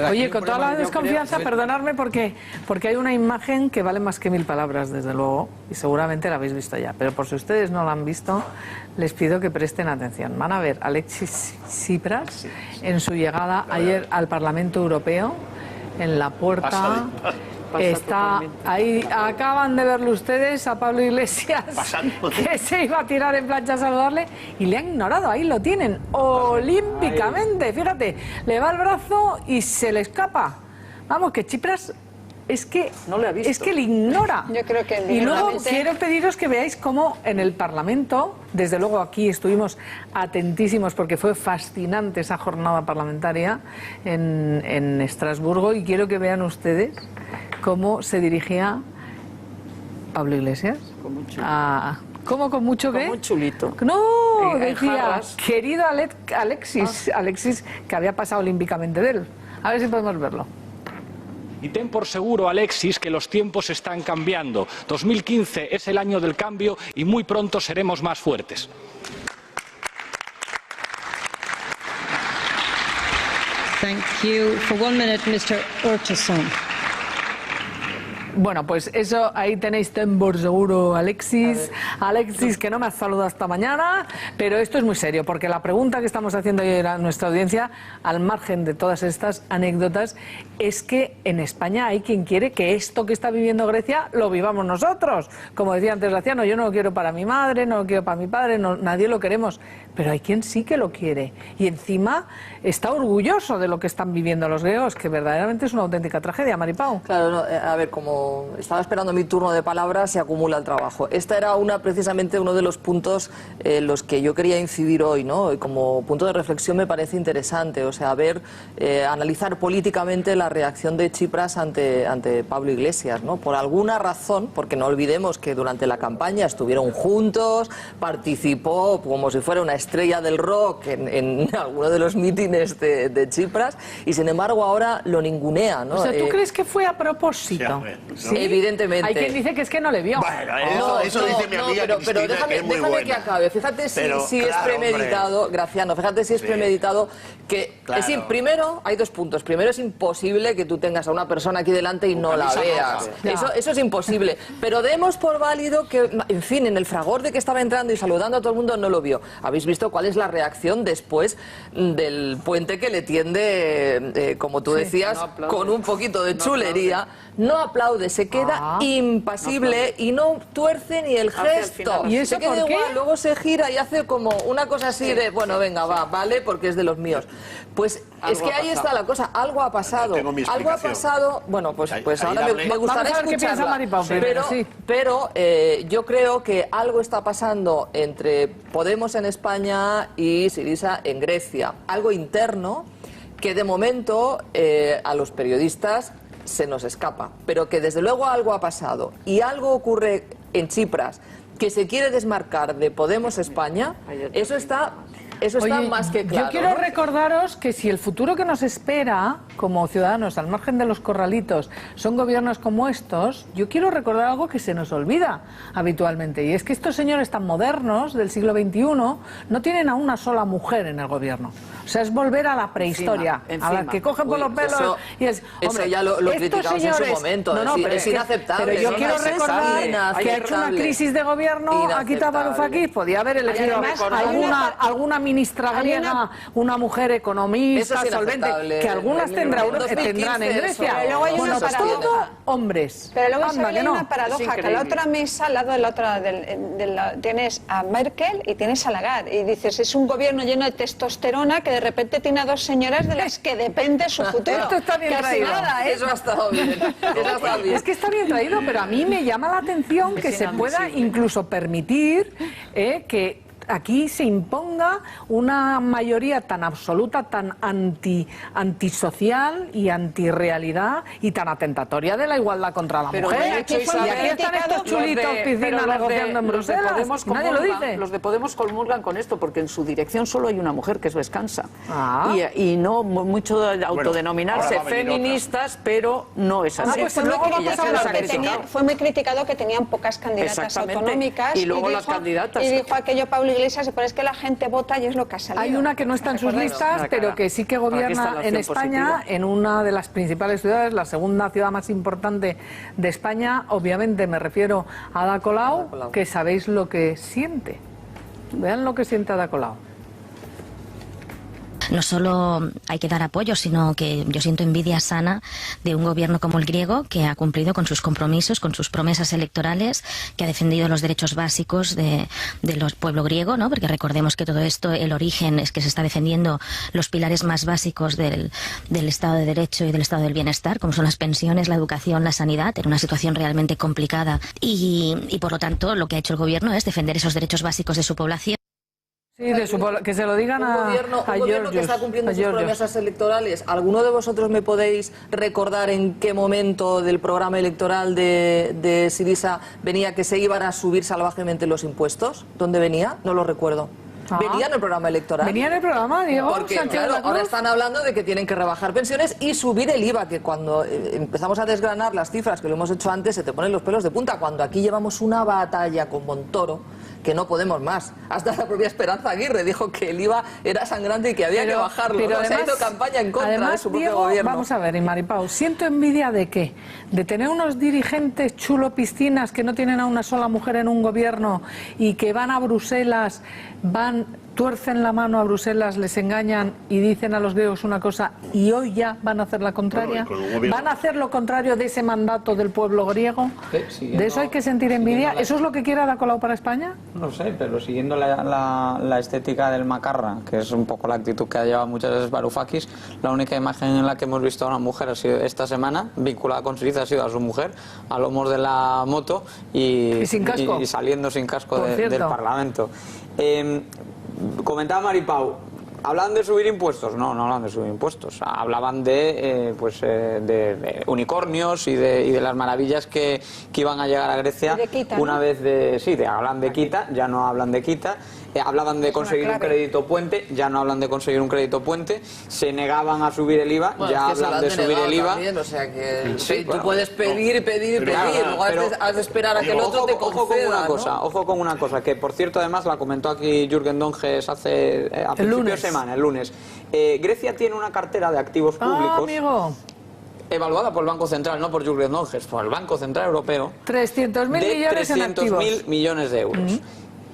Oye, con toda la desconfianza, perdonadme porque hay una imagen que vale más que 1000 palabras, desde luego, y seguramente la habéis visto ya, pero por si ustedes no la han visto, les pido que presten atención. Van a ver a Alexis Tsipras en su llegada ayer al Parlamento Europeo, en la puerta. Está ahí, acaban de verlo ustedes a Pablo Iglesias, que se iba a tirar en plancha a saludarle y le han ignorado. Ahí lo tienen, olímpicamente. Fíjate, le va el brazo y se le escapa. Vamos, que Tsipras es que no le ha visto. Es que le ignora. Yo creo que y luego quiero pediros que veáis cómo en el Parlamento, desde luego aquí estuvimos atentísimos porque fue fascinante esa jornada parlamentaria en Estrasburgo, y quiero que vean ustedes cómo se dirigía Pablo Iglesias. ¿Cómo con mucho qué? Como un chulito. No, decía, querido Alexis, que había pasado olímpicamente de él. A ver si podemos verlo. Y ten por seguro, Alexis, que los tiempos están cambiando. 2015 es el año del cambio y muy pronto seremos más fuertes. Thank you. For 1 minute, Mr. Urtasun. Bueno, pues eso, ahí tenéis ten por seguro, Alexis, que no me has saludado hasta mañana, pero esto es muy serio, porque la pregunta que estamos haciendo hoy a nuestra audiencia, al margen de todas estas anécdotas, es que en España hay quien quiere que esto que está viviendo Grecia lo vivamos nosotros. Como decía antes Graciano, yo no lo quiero para mi madre, no lo quiero para mi padre, nadie lo queremos, pero hay quien sí que lo quiere, y encima está orgulloso de lo que están viviendo los griegos, que verdaderamente es una auténtica tragedia, Maripau. Claro, no, a ver, como estaba esperando mi turno de palabra, se acumula el trabajo. Esta era precisamente uno de los puntos en los que yo quería incidir hoy, ¿no? Y como punto de reflexión me parece interesante, o sea, analizar políticamente la reacción de Tsipras ante Pablo Iglesias, ¿no? Por alguna razón, porque no olvidemos que durante la campaña estuvieron juntos, participó como si fuera una estrella del rock en alguno de los mítines de Tsipras, y sin embargo ahora lo ningunea, ¿no? O sea, ¿tú crees que fue a propósito? Sí, evidentemente. Hay quien dice que es que no le vio. Bueno, eso dice mi amiga pero déjame que acabe. Fíjate si es premeditado, hombre. Graciano, fíjate si es premeditado. Que, claro. Es decir, primero, hay dos puntos. Primero, es imposible que tú tengas a una persona aquí delante y no la veas. Eso es imposible. Pero demos por válido que, en fin, en el fragor de que estaba entrando y saludando a todo el mundo, no lo vio. Habéis visto cuál es la reacción después del puente que le tiende, como tú decías, no con un poquito de chulería. No aplaude, se queda impasible y no tuerce ni el gesto. ¿Y eso se queda por qué? igual, luego se gira y hace como una cosa así de, bueno, venga, vale, porque es de los míos. Pues es que ahí está la cosa, algo ha pasado. Algo ha pasado, bueno, pues ahora me gustaría escucharla. Pero yo creo que algo está pasando entre Podemos en España y Syriza en Grecia. Algo interno que de momento a los periodistas se nos escapa, pero que desde luego algo ha pasado y algo ocurre en Tsipras que se quiere desmarcar de Podemos España. Eso está Eso está Oye, más que claro. Yo quiero ¿no? recordaros que si el futuro que nos espera como ciudadanos al margen de los corralitos son gobiernos como estos, yo quiero recordar algo que se nos olvida habitualmente, y es que estos señores tan modernos del siglo XXI no tienen a una sola mujer en el gobierno. O sea, es volver a la prehistoria, a la que cogen por los pelos. Eso, y es, eso ya lo criticamos en su momento. Es inaceptable. Pero yo quiero recordar que ha hecho una crisis de gobierno, ha quitado a Varoufakis, podía haber elegido alguna ministra griega, una mujer economista, solvente, que algunas tendrán en Grecia. Pero luego hay bueno, una todo hombres. Pero luego Anda, hay una paradoja, que a la otra mesa, al lado de la otra, tienes a Merkel y tienes a Lagarde. Y dices, es un gobierno lleno de testosterona que de repente tiene a dos señoras de las que depende su futuro. Esto está bien traído. Eso ha estado bien. Es que está bien traído, pero a mí me llama la atención que se pueda incluso permitir que aquí se imponga una mayoría tan absoluta, tan antisocial y antirrealidad y tan atentatoria de la igualdad contra la mujer. De hecho, y aquí están estos chulitos piscinas negociando en Bruselas. Nadie lo dice. Los de Podemos comulgan con esto porque en su dirección solo hay una mujer, que es Vescansa. Y no mucho de autodenominarse feministas, pero no es así. Fue muy criticado que tenían pocas candidatas autonómicas. Y luego las candidatas. Y dijo aquello Pablo Iglesias, pero es que la gente vota y es lo que ha salido. Hay una que no está en sus listas, pero que sí que gobierna en España, en una de las principales ciudades, la segunda ciudad más importante de España. Obviamente me refiero a Ada Colau, que sabéis lo que siente. Vean lo que siente Ada Colau. No solo hay que dar apoyo, sino que yo siento envidia sana de un gobierno como el griego, que ha cumplido con sus compromisos, con sus promesas electorales, que ha defendido los derechos básicos del pueblo griego, ¿no? Porque recordemos que todo esto, el origen es que se está defendiendo los pilares más básicos del Estado de Derecho y del Estado del Bienestar, como son las pensiones, la educación, la sanidad, en una situación realmente complicada. Y por lo tanto, lo que ha hecho el gobierno es defender esos derechos básicos de su población. Sí, que se lo digan un gobierno que está cumpliendo sus promesas electorales. ¿Alguno de vosotros me podéis recordar en qué momento del programa electoral de Syriza venía que se iban a subir salvajemente los impuestos? ¿Dónde venía? No lo recuerdo. ¿Venía en el programa electoral? ¿Venía en el programa, Diego? Porque claro, ahora están hablando de que tienen que rebajar pensiones y subir el IVA, que cuando empezamos a desgranar las cifras, que lo hemos hecho antes, se te ponen los pelos de punta. Cuando aquí llevamos una batalla con Montoro, que no podemos más. Hasta la propia Esperanza Aguirre dijo que el IVA era sangrante y que había que bajarlo. Pero además, se ha hecho campaña en contra de su propio gobierno. Vamos a ver, y Maripau, ¿siento envidia de qué? ¿De tener unos dirigentes chulo piscinas que no tienen a una sola mujer en un gobierno y que van a Bruselas, tuercen la mano a Bruselas, les engañan y dicen a los griegos una cosa y hoy ya van a hacer la contraria? ¿Van a hacer lo contrario de ese mandato del pueblo griego? ¿De eso hay que sentir envidia? ¿Eso es lo que quiere Ada Colau para España? No sé, pero siguiendo la estética del macarra, que es un poco la actitud que ha llevado muchas veces Varoufakis, la única imagen en la que hemos visto a una mujer ha sido esta semana, vinculada con Syriza, ha sido a su mujer, a lomos de la moto y sin casco. Y saliendo sin casco del Parlamento. Comentaba Maripau, ¿hablan de subir impuestos? No hablan de subir impuestos. Hablaban de unicornios y de las maravillas que iban a llegar a Grecia de Quita, una ¿no? vez hablan de Quita, ya no hablan de Quita. Hablaban de conseguir un crédito puente, ya no hablan de conseguir un crédito puente. Se negaban a subir el IVA, ya hablan de subir el IVA. También, o sea que tú puedes pedir, luego has de esperar a que el otro te conceda. Ojo con una cosa, que por cierto además la comentó aquí Jürgen Donges a principios de semana, el lunes. Grecia tiene una cartera de activos públicos. Amigo. Evaluada por el Banco Central, no por Jürgen Donges, por el Banco Central Europeo. 300.000 millones en activos. 300.000 millones de euros.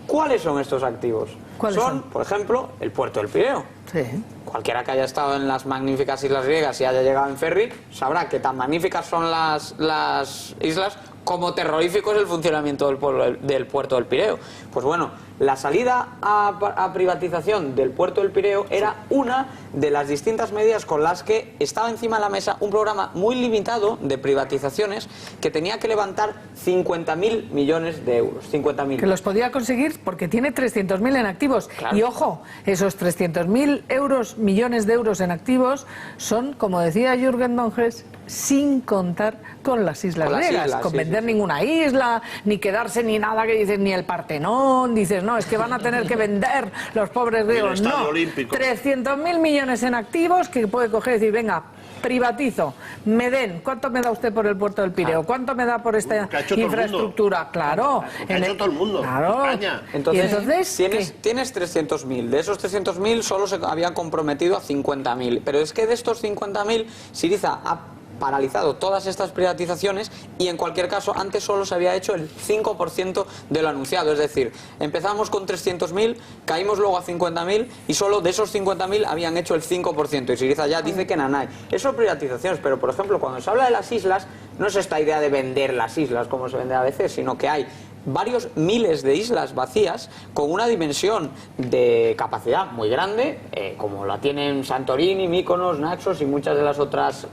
¿Cuáles son estos activos? Son, por ejemplo, el puerto del Pireo. Sí. Cualquiera que haya estado en las magníficas islas griegas y haya llegado en ferry sabrá que tan magníficas son las islas como terrorífico es el funcionamiento del puerto del Pireo. Pues bueno, la salida a privatización del puerto del Pireo era una de las distintas medidas con las que estaba encima de la mesa un programa muy limitado de privatizaciones que tenía que levantar 50.000 millones de euros. 50.000. Que los podía conseguir porque tiene 300.000 en activos. Claro. Y ojo, esos 300.000 millones de euros en activos son, como decía Jürgen Donges, sin contar con las islas griegas, con vender ninguna isla, ni quedarse ni nada que dices, ni el Partenón, dices, no, es que van a tener que vender los pobres griegos. No, 300.000 millones en activos que puede coger y decir, venga, privatizo, me den, ¿cuánto me da usted por el puerto del Pireo? ¿Cuánto me da por esta infraestructura? Claro, ha hecho todo el mundo. Claro. Entonces tienes 300.000, de esos 300.000 solo se habían comprometido a 50.000, pero es que de estos 50.000 Syriza ha paralizado todas estas privatizaciones y en cualquier caso antes solo se había hecho el 5% de lo anunciado, es decir, empezamos con 300.000, caímos luego a 50.000 y solo de esos 50.000 habían hecho el 5% y Syriza ya dice que nanay. Eso son privatizaciones, pero por ejemplo cuando se habla de las islas no es esta idea de vender las islas como se vende a veces, sino que hay varios miles de islas vacías con una dimensión de capacidad muy grande, como la tienen Santorini, Mykonos, Naxos y muchas de las otras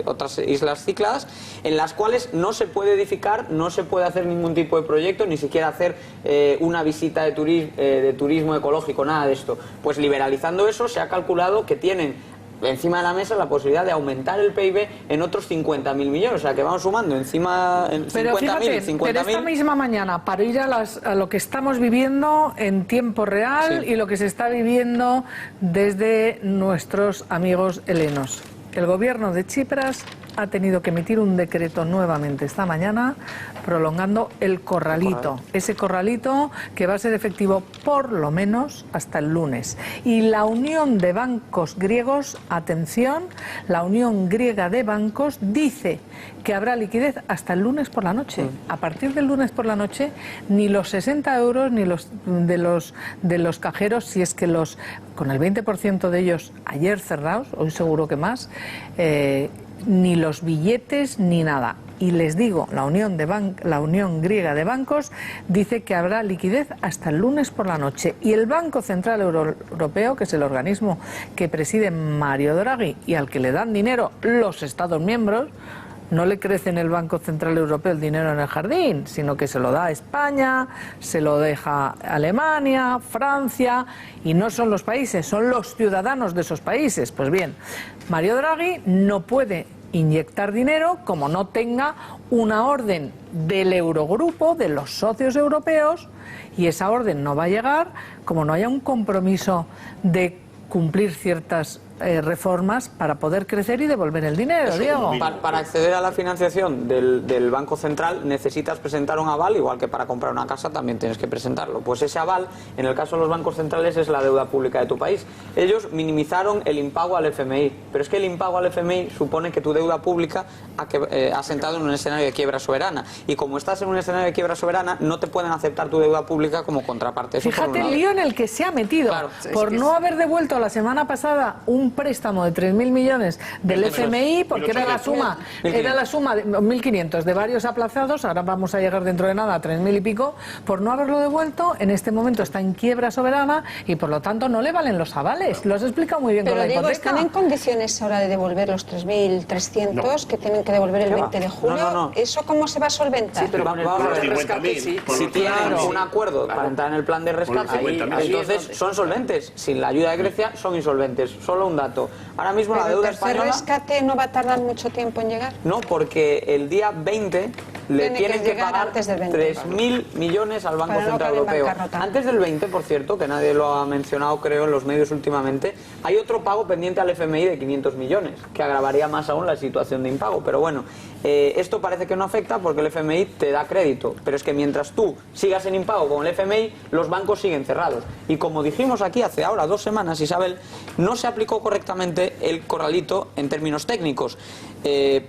otras islas cicladas, en las cuales no se puede edificar, no se puede hacer ningún tipo de proyecto, ni siquiera hacer una visita de turismo ecológico, nada de esto. Pues liberalizando eso se ha calculado que tienen encima de la mesa la posibilidad de aumentar el PIB en otros 50.000 millones, o sea que vamos sumando encima en 50.000, pero esta misma mañana, para ir a lo que estamos viviendo en tiempo real y lo que se está viviendo desde nuestros amigos helenos, el gobierno de Tsipras ha tenido que emitir un decreto nuevamente esta mañana prolongando el corralito, ese corralito que va a ser efectivo por lo menos hasta el lunes. Y la Unión de Bancos Griegos, atención, la Unión Griega de Bancos dice que habrá liquidez hasta el lunes por la noche. A partir del lunes por la noche, ni los 60 euros ni los de los cajeros, si es que con el 20% de ellos ayer cerrados, hoy seguro que más, ni los billetes ni nada. Y les digo, la Unión Griega de Bancos dice que habrá liquidez hasta el lunes por la noche. Y el Banco Central Europeo, que es el organismo que preside Mario Draghi y al que le dan dinero los Estados miembros, no le crece en el Banco Central Europeo el dinero en el jardín, sino que se lo da a España, se lo deja a Alemania, Francia, y no son los países, son los ciudadanos de esos países. Pues bien, Mario Draghi no puede inyectar dinero como no tenga una orden del Eurogrupo, de los socios europeos, y esa orden no va a llegar como no haya un compromiso de cumplir ciertas reformas para poder crecer y devolver el dinero, Diego. Para acceder a la financiación del Banco Central necesitas presentar un aval, igual que para comprar una casa también tienes que presentarlo. Pues ese aval, en el caso de los bancos centrales, es la deuda pública de tu país. Ellos minimizaron el impago al FMI, pero es que el impago al FMI supone que tu deuda pública ha sentado en un escenario de quiebra soberana. Y como estás en un escenario de quiebra soberana, no te pueden aceptar tu deuda pública como contraparte. Eso Fíjate el lío en el que se ha metido, por no haber devuelto la semana pasada un préstamo de 3.000 millones del FMI, porque era la suma de 1.500 de varios aplazados, ahora vamos a llegar dentro de nada a 3.000 y pico, por no haberlo devuelto, en este momento está en quiebra soberana y por lo tanto no le valen los avales. Lo has explicado muy bien. Pero con la Diego, hipoteca. ¿están en condiciones ahora de devolver los 3.300 que tienen que devolver el 20 de julio? ¿Eso cómo se va a solventar? Sí, pero vamos a ver, el rescate, si tienen un acuerdo para entrar en el plan de rescate, entonces son solventes. Sin la ayuda de Grecia son insolventes. Solo un dato. Ahora mismo la deuda española... ¿El rescate no va a tardar mucho tiempo en llegar? No, porque el día 20 le tienen que pagar 3.000 millones al Banco Central Europeo. Antes del 20, por cierto, que nadie lo ha mencionado, creo, en los medios últimamente, hay otro pago pendiente al FMI de 500 millones, que agravaría más aún la situación de impago. Pero bueno, esto parece que no afecta porque el FMI te da crédito. Pero es que mientras tú sigas en impago con el FMI, los bancos siguen cerrados. Y como dijimos aquí hace ahora 2 semanas, Isabel, no se aplicó correctamente el corralito en términos técnicos.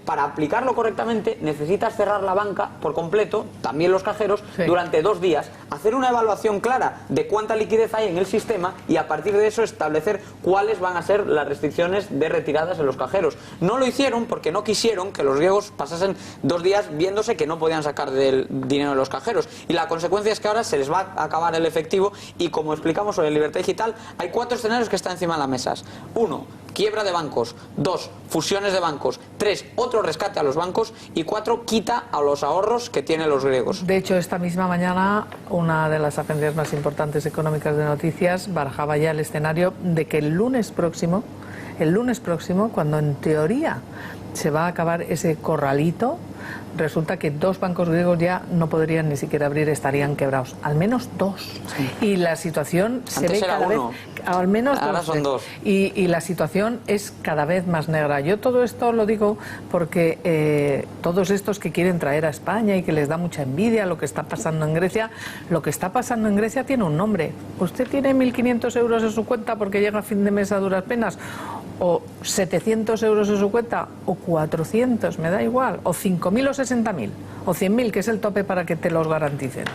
Para aplicarlo correctamente necesitas cerrar la banca por completo, también los cajeros, durante 2 días, hacer una evaluación clara de cuánta liquidez hay en el sistema y a partir de eso establecer cuáles van a ser las restricciones de retiradas en los cajeros. No lo hicieron porque no quisieron que los griegos pasasen 2 días viéndose que no podían sacar del dinero de los cajeros, y la consecuencia es que ahora se les va a acabar el efectivo y, como explicamos hoy en Libertad Digital, hay 4 escenarios que están encima de la mesa. 1. Quiebra de bancos. 2. Fusiones de bancos. 3. Otro rescate a los bancos. Y 4. Quita a los ahorros que tienen los griegos. De hecho, esta misma mañana una de las agencias más importantes económicas de noticias barajaba ya el escenario de que el lunes próximo, cuando en teoría se va a acabar ese corralito, resulta que 2 bancos griegos ya no podrían ni siquiera abrir, estarían quebrados. Al menos 2. Sí. Y la situación se ve cada vez... Al menos ahora son 2. Y la situación es cada vez más negra. Yo todo esto lo digo porque todos estos que quieren traer a España y que les da mucha envidia lo que está pasando en Grecia, lo que está pasando en Grecia tiene un nombre. Usted tiene 1.500 euros en su cuenta porque llega a fin de mes a duras penas, o 700 euros en su cuenta, o 400, me da igual, o 5.000 o 60.000, o 100.000, que es el tope para que te los garanticen.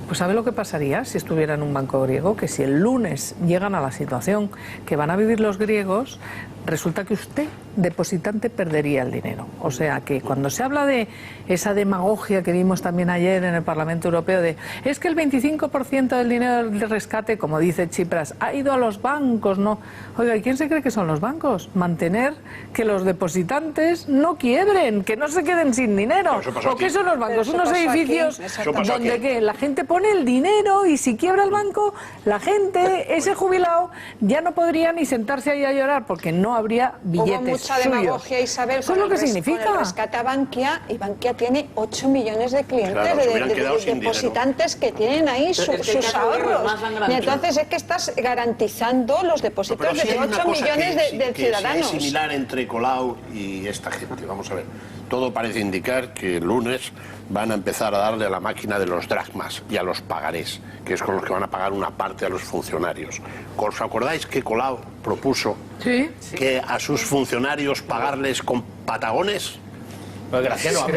Pues ¿sabe lo que pasaría si estuviera en un banco griego? Que si el lunes llegan a la situación que van a vivir los griegos, resulta que usted, depositante, perdería el dinero. O sea que cuando se habla de esa demagogia que vimos también ayer en el Parlamento Europeo, de es que el 25% del dinero del rescate, como dice Tsipras, ha ido a los bancos, ¿no? Oiga, ¿y quién se cree que son los bancos? Mantener que los depositantes no quiebren, que no se queden sin dinero. ¿O qué son los bancos? Unos edificios donde ¿qué? La gente pone el dinero y si quiebra el banco, la gente, ese jubilado, ya no podría ni sentarse ahí a llorar porque no habría billetes. Hubo mucha demagogia, Isabel, eso es lo que significa. Con el rescate a Bankia, y Bankia tiene 8 millones de clientes, claro, de depositantes que tienen ahí sus ahorros. Y entonces es que estás garantizando los depósitos de 8 millones de ciudadanos. Es similar entre Colau y esta gente. Vamos a ver. Todo parece indicar que el lunes van a empezar a darle a la máquina de los dracmas y a los pagarés, que es con los que van a pagar una parte a los funcionarios. ¿Os acordáis que Colau propuso que a sus funcionarios pagarles con patagones? Pues Graciano, a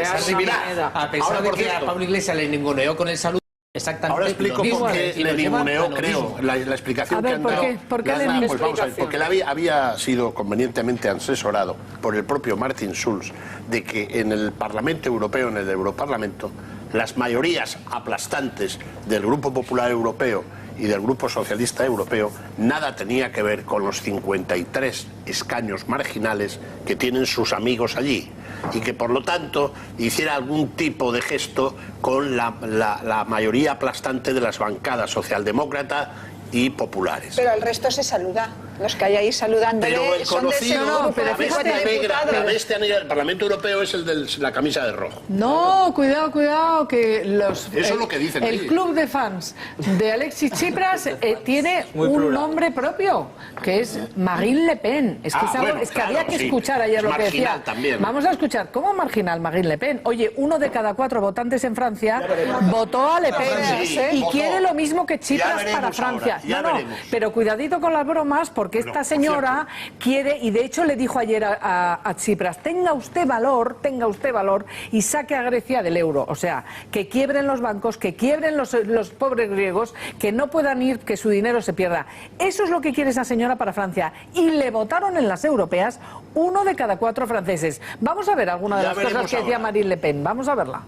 pesar de que a Pablo Iglesias le ninguneó con el salud, exactamente. Ahora explico por qué le ninguneó, creo, la explicación que han dado. ¿Por qué le ninguneó? Pues vamos a ver, porque él había sido convenientemente asesorado por el propio Martin Schulz de que en el Parlamento Europeo, en el Europarlamento, las mayorías aplastantes del Grupo Popular Europeo y del Grupo Socialista Europeo nada tenía que ver con los 53 escaños marginales que tienen sus amigos allí, y que por lo tanto hiciera algún tipo de gesto con la mayoría aplastante de las bancadas socialdemócrata y populares. Pero el resto se saluda. Los que hay ahí saludándole pero el son de ese grupo, la bestia negra del Parlamento Europeo es el de la camisa de rojo. No, cuidado, que los... Eso es lo que dicen. El club de fans de Alexis Tsipras tiene un nombre propio, que es Marine Le Pen. Es que, había que escuchar ayer lo que decía. También. Vamos a escuchar. ¿Cómo marginal Marine Le Pen? Oye, 1 de cada 4 votantes en Francia votó a Le Pen y quiere lo mismo que Tsipras para Francia. Pero cuidadito con las bromas, porque esta señora quiere, y de hecho le dijo ayer a Tsipras, tenga usted valor y saque a Grecia del euro. O sea, que quiebren los bancos, que quiebren los pobres griegos, que no puedan ir, que su dinero se pierda. Eso es lo que quiere esa señora para Francia. Y le votaron en las europeas 1 de cada 4 franceses. Vamos a ver alguna de las cosas que decía Marine Le Pen. Vamos a verla.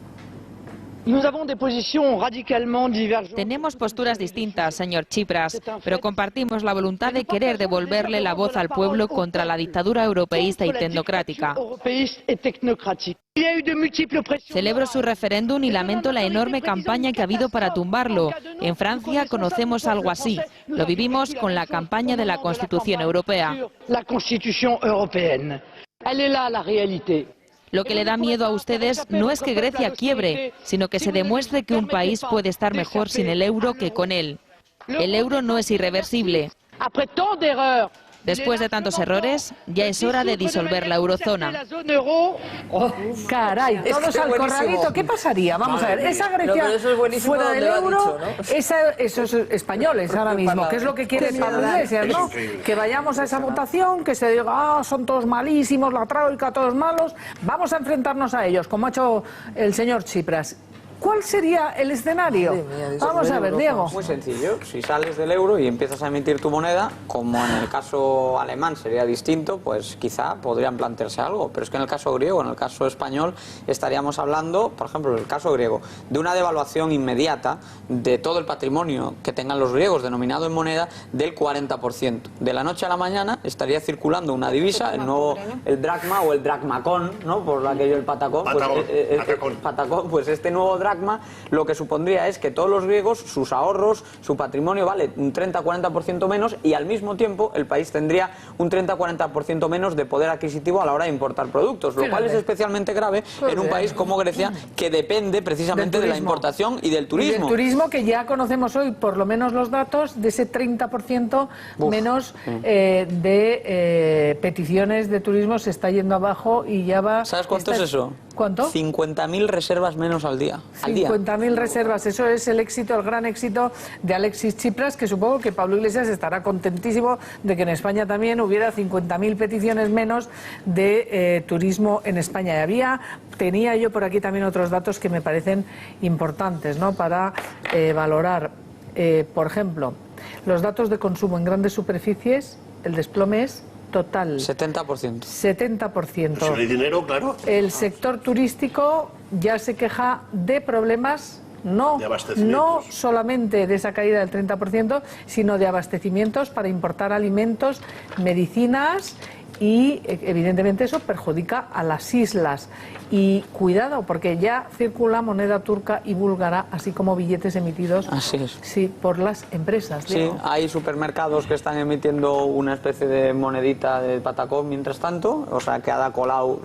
Tenemos posturas distintas, señor Tsipras, pero compartimos la voluntad de querer devolverle la voz al pueblo contra la dictadura europeísta y tecnocrática. Celebro su referéndum y lamento la enorme campaña que ha habido para tumbarlo. En Francia conocemos algo así. Lo vivimos con la campaña de la Constitución Europea. Lo que le da miedo a ustedes no es que Grecia quiebre, sino que se demuestre que un país puede estar mejor sin el euro que con él. El euro no es irreversible. Después de tantos errores, ya es hora de disolver la eurozona. Caray, todos al corralito. ¿Qué pasaría? Vamos a ver, esa Grecia fuera del euro, esos españoles ahora mismo, ¿qué es lo que quiere Pablo Iglesias, no? Que vayamos a esa votación, que se diga, son todos malísimos, la troika, todos malos. Vamos a enfrentarnos a ellos, como ha hecho el señor Tsipras. ¿Cuál sería el escenario? Vamos a ver, Diego. Muy sencillo. Si sales del euro y empiezas a emitir tu moneda, como en el caso alemán sería distinto, pues quizá podrían plantearse algo. Pero es que en el caso griego, en el caso español, estaríamos hablando, por ejemplo, en el caso griego, de una devaluación inmediata de todo el patrimonio que tengan los griegos denominado en moneda del 40%. De la noche a la mañana estaría circulando una divisa, el dracma o el dracmacón, ¿no? Por aquello el patacón. Patacón, pues este nuevo dracma dracma, lo que supondría es que todos los griegos, sus ahorros, su patrimonio vale un 30-40% menos, y al mismo tiempo el país tendría un 30-40% menos de poder adquisitivo a la hora de importar productos, lo cual es especialmente grave en un país como Grecia, que depende precisamente de la importación y del turismo. Y del turismo, que ya conocemos hoy, por lo menos los datos, de ese 30% menos de peticiones de turismo se está yendo abajo y ya va... ¿Sabes cuánto es eso? ¿Cuánto? 50.000 reservas menos al día. 50.000 reservas, eso es el éxito, el gran éxito de Alexis Tsipras, que supongo que Pablo Iglesias estará contentísimo de que en España también hubiera 50.000 peticiones menos de turismo en España. Y tenía yo por aquí también otros datos que me parecen importantes, ¿no?, para valorar. Por ejemplo, los datos de consumo en grandes superficies, el desplome es total. 70%. 70%. Si no hay dinero, claro. El sector turístico ya se queja de problemas, no solamente de esa caída del 30%, sino de abastecimientos para importar alimentos, medicinas, y evidentemente eso perjudica a las islas. Y cuidado, porque ya circula moneda turca y búlgara, así como billetes emitidos por las empresas. Sí, hay supermercados que están emitiendo una especie de monedita de patacón mientras tanto, o sea que Ada Colau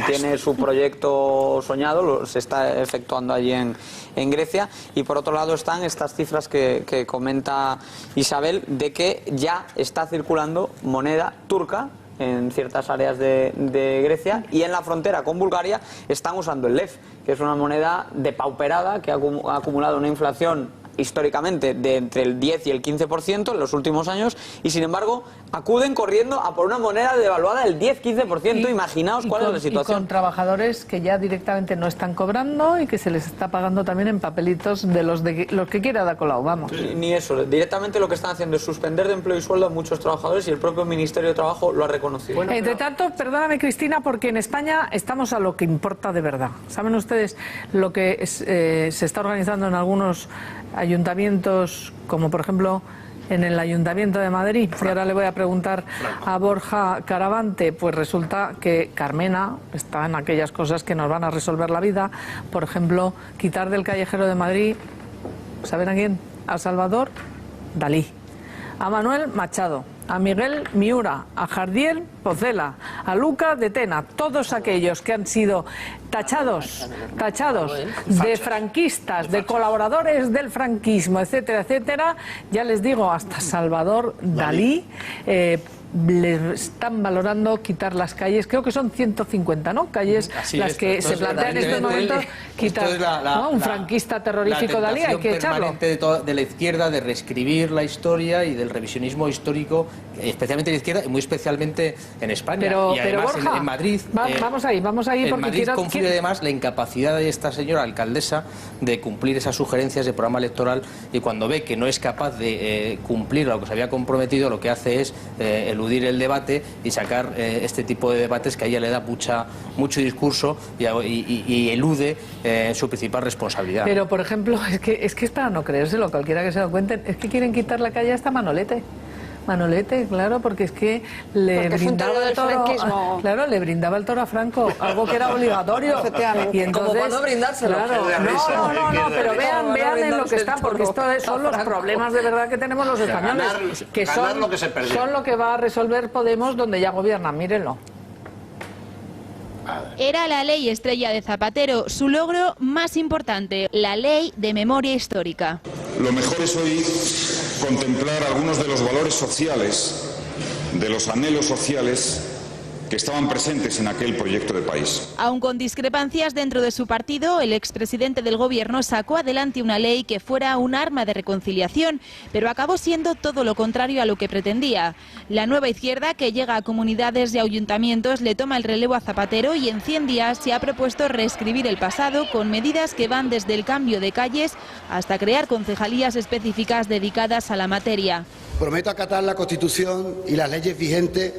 tiene su proyecto soñado, se está efectuando allí en Grecia. Y por otro lado están estas cifras que comenta Isabel, de que ya está circulando moneda turca en ciertas áreas de Grecia, y en la frontera con Bulgaria están usando el lev, que es una moneda depauperada que ha acumulado una inflación históricamente de entre el 10 y el 15% en los últimos años, y sin embargo acuden corriendo a por una moneda devaluada del 10-15%. Imaginaos cuál es la situación. Y con trabajadores que ya directamente no están cobrando y que se les está pagando también en papelitos de los que quiera Ada Colau, vamos. Ni eso, directamente lo que están haciendo es suspender de empleo y sueldo a muchos trabajadores, y el propio Ministerio de Trabajo lo ha reconocido. Entre tanto, perdóname, Cristina, porque en España estamos a lo que importa de verdad. ¿Saben ustedes lo que se está organizando en algunos ayuntamientos, como por ejemplo en el Ayuntamiento de Madrid? Y ahora le voy a preguntar a Borja Caravante. Pues resulta que Carmena está en aquellas cosas que nos van a resolver la vida. Por ejemplo, quitar del callejero de Madrid, ¿saben a quién? A Salvador Dalí, a Manuel Machado, a Miguel Miura, a Jardiel Pocela, a Luca de Tena, todos aquellos que han sido tachados de franquistas, de colaboradores del franquismo, etcétera, etcétera. Ya les digo, hasta Salvador Dalí le están valorando quitar las calles, creo que son 150, ¿no?, calles las que se plantean en estos momentos quitar, ¿no? Un franquista terrorífico Dalí, hay que echarlo. De la izquierda de reescribir la historia y del revisionismo histórico, especialmente de la izquierda y muy especialmente en España. Pero además, Borja, en Madrid, vamos ahí en porque Madrid confluye además la incapacidad de esta señora alcaldesa de cumplir esas sugerencias de programa electoral, y cuando ve que no es capaz de cumplir lo que se había comprometido, lo que hace es eludir el debate y sacar este tipo de debates que a ella le da mucho discurso y elude su principal responsabilidad. Pero, por ejemplo, es que es para no creérselo, cualquiera que se lo cuenten, es que quieren quitar la calle hasta Manolete. Manolete, claro, porque es que le brindaba el toro, claro, le brindaba el toro a Franco, algo que era obligatorio. Y entonces, como para no brindárselo. Claro, no, pero vean en lo que está, porque esto son los problemas de verdad que tenemos los españoles, que son lo que va a resolver Podemos donde ya gobiernan, mírenlo. Era la ley estrella de Zapatero, su logro más importante, la ley de memoria histórica. Lo mejor es hoy contemplar algunos de los valores sociales, de los anhelos sociales que estaban presentes en aquel proyecto de país. Aun con discrepancias dentro de su partido, el expresidente del gobierno sacó adelante una ley que fuera un arma de reconciliación, pero acabó siendo todo lo contrario a lo que pretendía. La nueva izquierda, que llega a comunidades y ayuntamientos, le toma el relevo a Zapatero y en 100 días se ha propuesto reescribir el pasado con medidas que van desde el cambio de calles hasta crear concejalías específicas dedicadas a la materia. Prometo acatar la Constitución y las leyes vigentes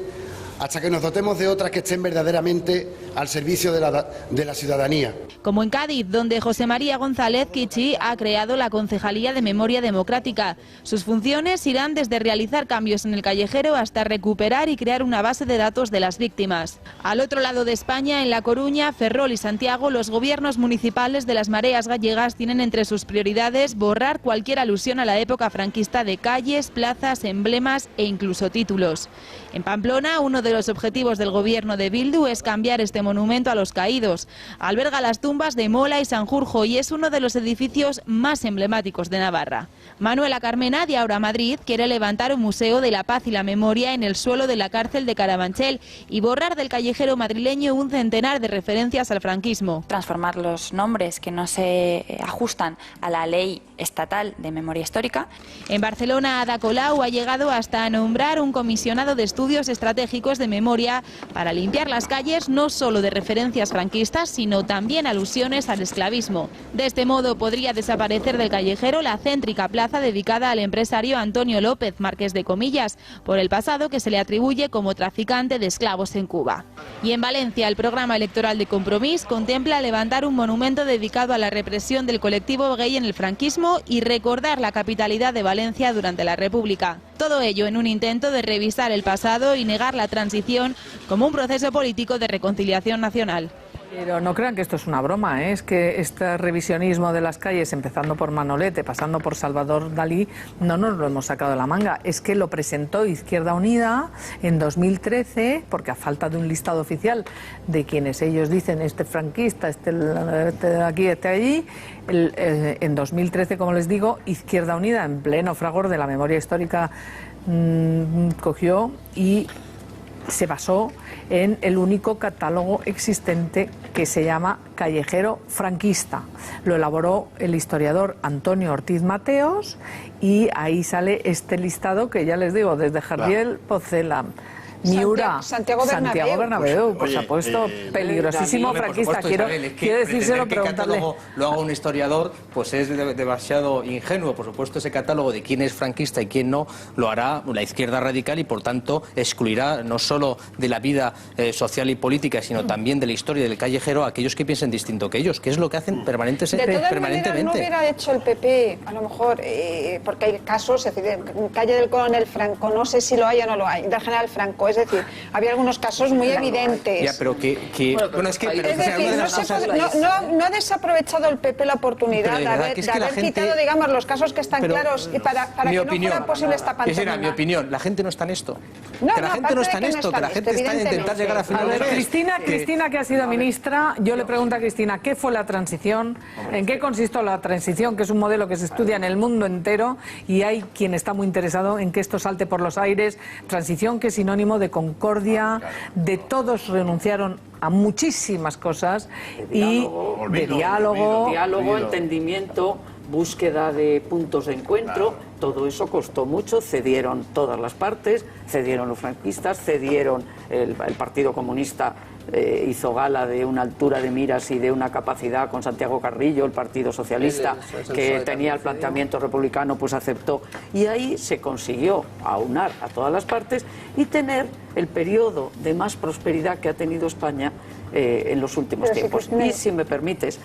hasta que nos dotemos de otras que estén verdaderamente al servicio de la ciudadanía. Como en Cádiz, donde José María González Kichi ha creado la Concejalía de Memoria Democrática. Sus funciones irán desde realizar cambios en el callejero hasta recuperar y crear una base de datos de las víctimas. Al otro lado de España, en La Coruña, Ferrol y Santiago, los gobiernos municipales de las mareas gallegas tienen entre sus prioridades borrar cualquier alusión a la época franquista de calles, plazas, emblemas e incluso títulos. En Pamplona, uno de los objetivos del gobierno de Bildu es cambiar este monumento a los caídos. Alberga las tumbas de Mola y Sanjurjo y es uno de los edificios más emblemáticos de Navarra. Manuela Carmena, de Ahora Madrid, quiere levantar un museo de la paz y la memoria en el suelo de la cárcel de Carabanchel y borrar del callejero madrileño un centenar de referencias al franquismo. Transformar los nombres que no se ajustan a la ley estatal de memoria histórica. En Barcelona, Ada Colau ha llegado hasta a nombrar un comisionado de estudios estratégicos de memoria para limpiar las calles no solo de referencias franquistas, sino también alusiones al esclavismo. De este modo podría desaparecer del callejero la céntrica plaza dedicada al empresario Antonio López, marqués de Comillas, por el pasado que se le atribuye como traficante de esclavos en Cuba. Y en Valencia, el programa electoral de Compromís contempla levantar un monumento dedicado a la represión del colectivo gay en el franquismo y recordar la capitalidad de Valencia durante la República. Todo ello en un intento de revisar el pasado y negar la transición como un proceso político de reconciliación nacional. Pero no crean que esto es una broma, ¿eh? Es que este revisionismo de las calles, empezando por Manolete, pasando por Salvador Dalí, no nos lo hemos sacado de la manga. Es que lo presentó Izquierda Unida en 2013, porque a falta de un listado oficial de quienes ellos dicen este franquista, este de aquí, este allí, en 2013, como les digo, Izquierda Unida, en pleno fragor de la memoria histórica, cogió y se basó en el único catálogo existente que se llama Callejero Franquista. Lo elaboró el historiador Antonio Ortiz Mateos y ahí sale este listado que ya les digo, desde Jardiel, Pocelam, Miura, Santiago Bernabéu, por supuesto, peligrosísimo franquista. Quiero decírselo, preguntarle. Lo haga un historiador, pues es demasiado ingenuo. Por supuesto, ese catálogo de quién es franquista y quién no lo hará la izquierda radical y, por tanto, excluirá no solo de la vida social y política, sino también de la historia del callejero a aquellos que piensen distinto que ellos, que es lo que hacen permanentemente. De todas maneras, no hubiera hecho el PP, a lo mejor, porque hay casos, es decir, en calle del Coronel Franco, no sé si lo hay o no lo hay, del General Franco. Es decir, había algunos casos muy evidentes. Ya, pero bueno, es que... no ha desaprovechado el PP la oportunidad de haber quitado, digamos, los casos que están claros y para que no fuera posible esta pantomima. Mi opinión, la gente no está en esto. Que la gente no está en esto, que la gente está en intentar llegar a final de mes. Cristina, que ha sido ministra, yo le pregunto a Cristina, ¿qué fue la transición? ¿En qué consistió la transición? Que es un modelo que se estudia en el mundo entero y hay quien está muy interesado en que esto salte por los aires. Transición que es sinónimo de concordia, de todos renunciaron a muchísimas cosas y de diálogo, entendimiento, búsqueda de puntos de encuentro. Todo eso costó mucho, cedieron todas las partes, cedieron los franquistas, cedieron el Partido Comunista, hizo gala de una altura de miras y de una capacidad con Santiago Carrillo, el Partido Socialista, que tenía el planteamiento republicano, pues aceptó. Y ahí se consiguió aunar a todas las partes y tener el periodo de más prosperidad que ha tenido España en los últimos tiempos. Y si me permites,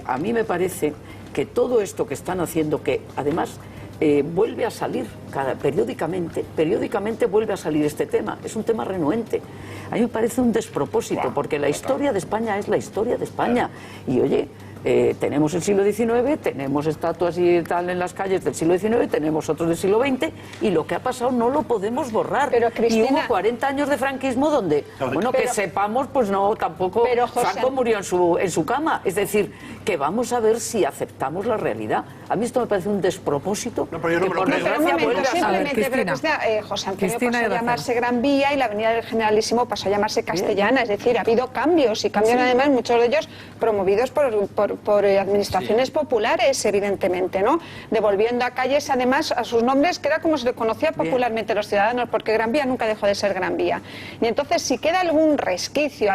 a mí me parece que todo esto que están haciendo, que además vuelve a salir periódicamente vuelve a salir este tema, es un tema renuente. A mí me parece un despropósito, porque la historia de España es la historia de España. Y oye, tenemos el siglo XIX, tenemos estatuas y tal en las calles del siglo XIX, tenemos otros del siglo XX, y lo que ha pasado no lo podemos borrar. Pero, Cristina, y hubo 40 años de franquismo donde, que sepamos, pues no, tampoco Franco murió en su cama. Es decir, que vamos a ver si aceptamos la realidad. A mí esto me parece un despropósito. José Antonio pasó a llamarse Gran Vía y la Avenida del Generalísimo pasó a llamarse Castellana. Es decir, ha habido cambios y cambios además, muchos de ellos promovidos por administraciones populares, evidentemente, ¿no? Devolviendo a calles, además, a sus nombres, que era como se le conocía popularmente a los ciudadanos, porque Gran Vía nunca dejó de ser Gran Vía. Y entonces, si queda algún resquicio,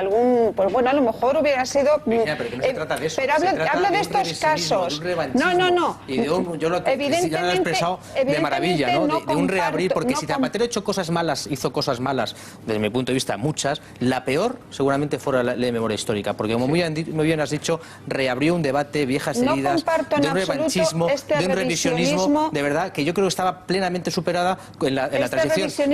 pues bueno, a lo mejor hubiera sido... pero que no se trata de eso. Pero hablo hablo de estos casos. No. Y yo lo he expresado de maravilla, ¿no? De un reabrir, porque si Zapatero hizo cosas malas, desde mi punto de vista, muchas, la peor seguramente fuera la ley de memoria histórica, porque como muy bien has dicho, reabrió un debate, viejas heridas, de un revanchismo, de un revisionismo, de verdad, que yo creo que estaba plenamente superada en la transición.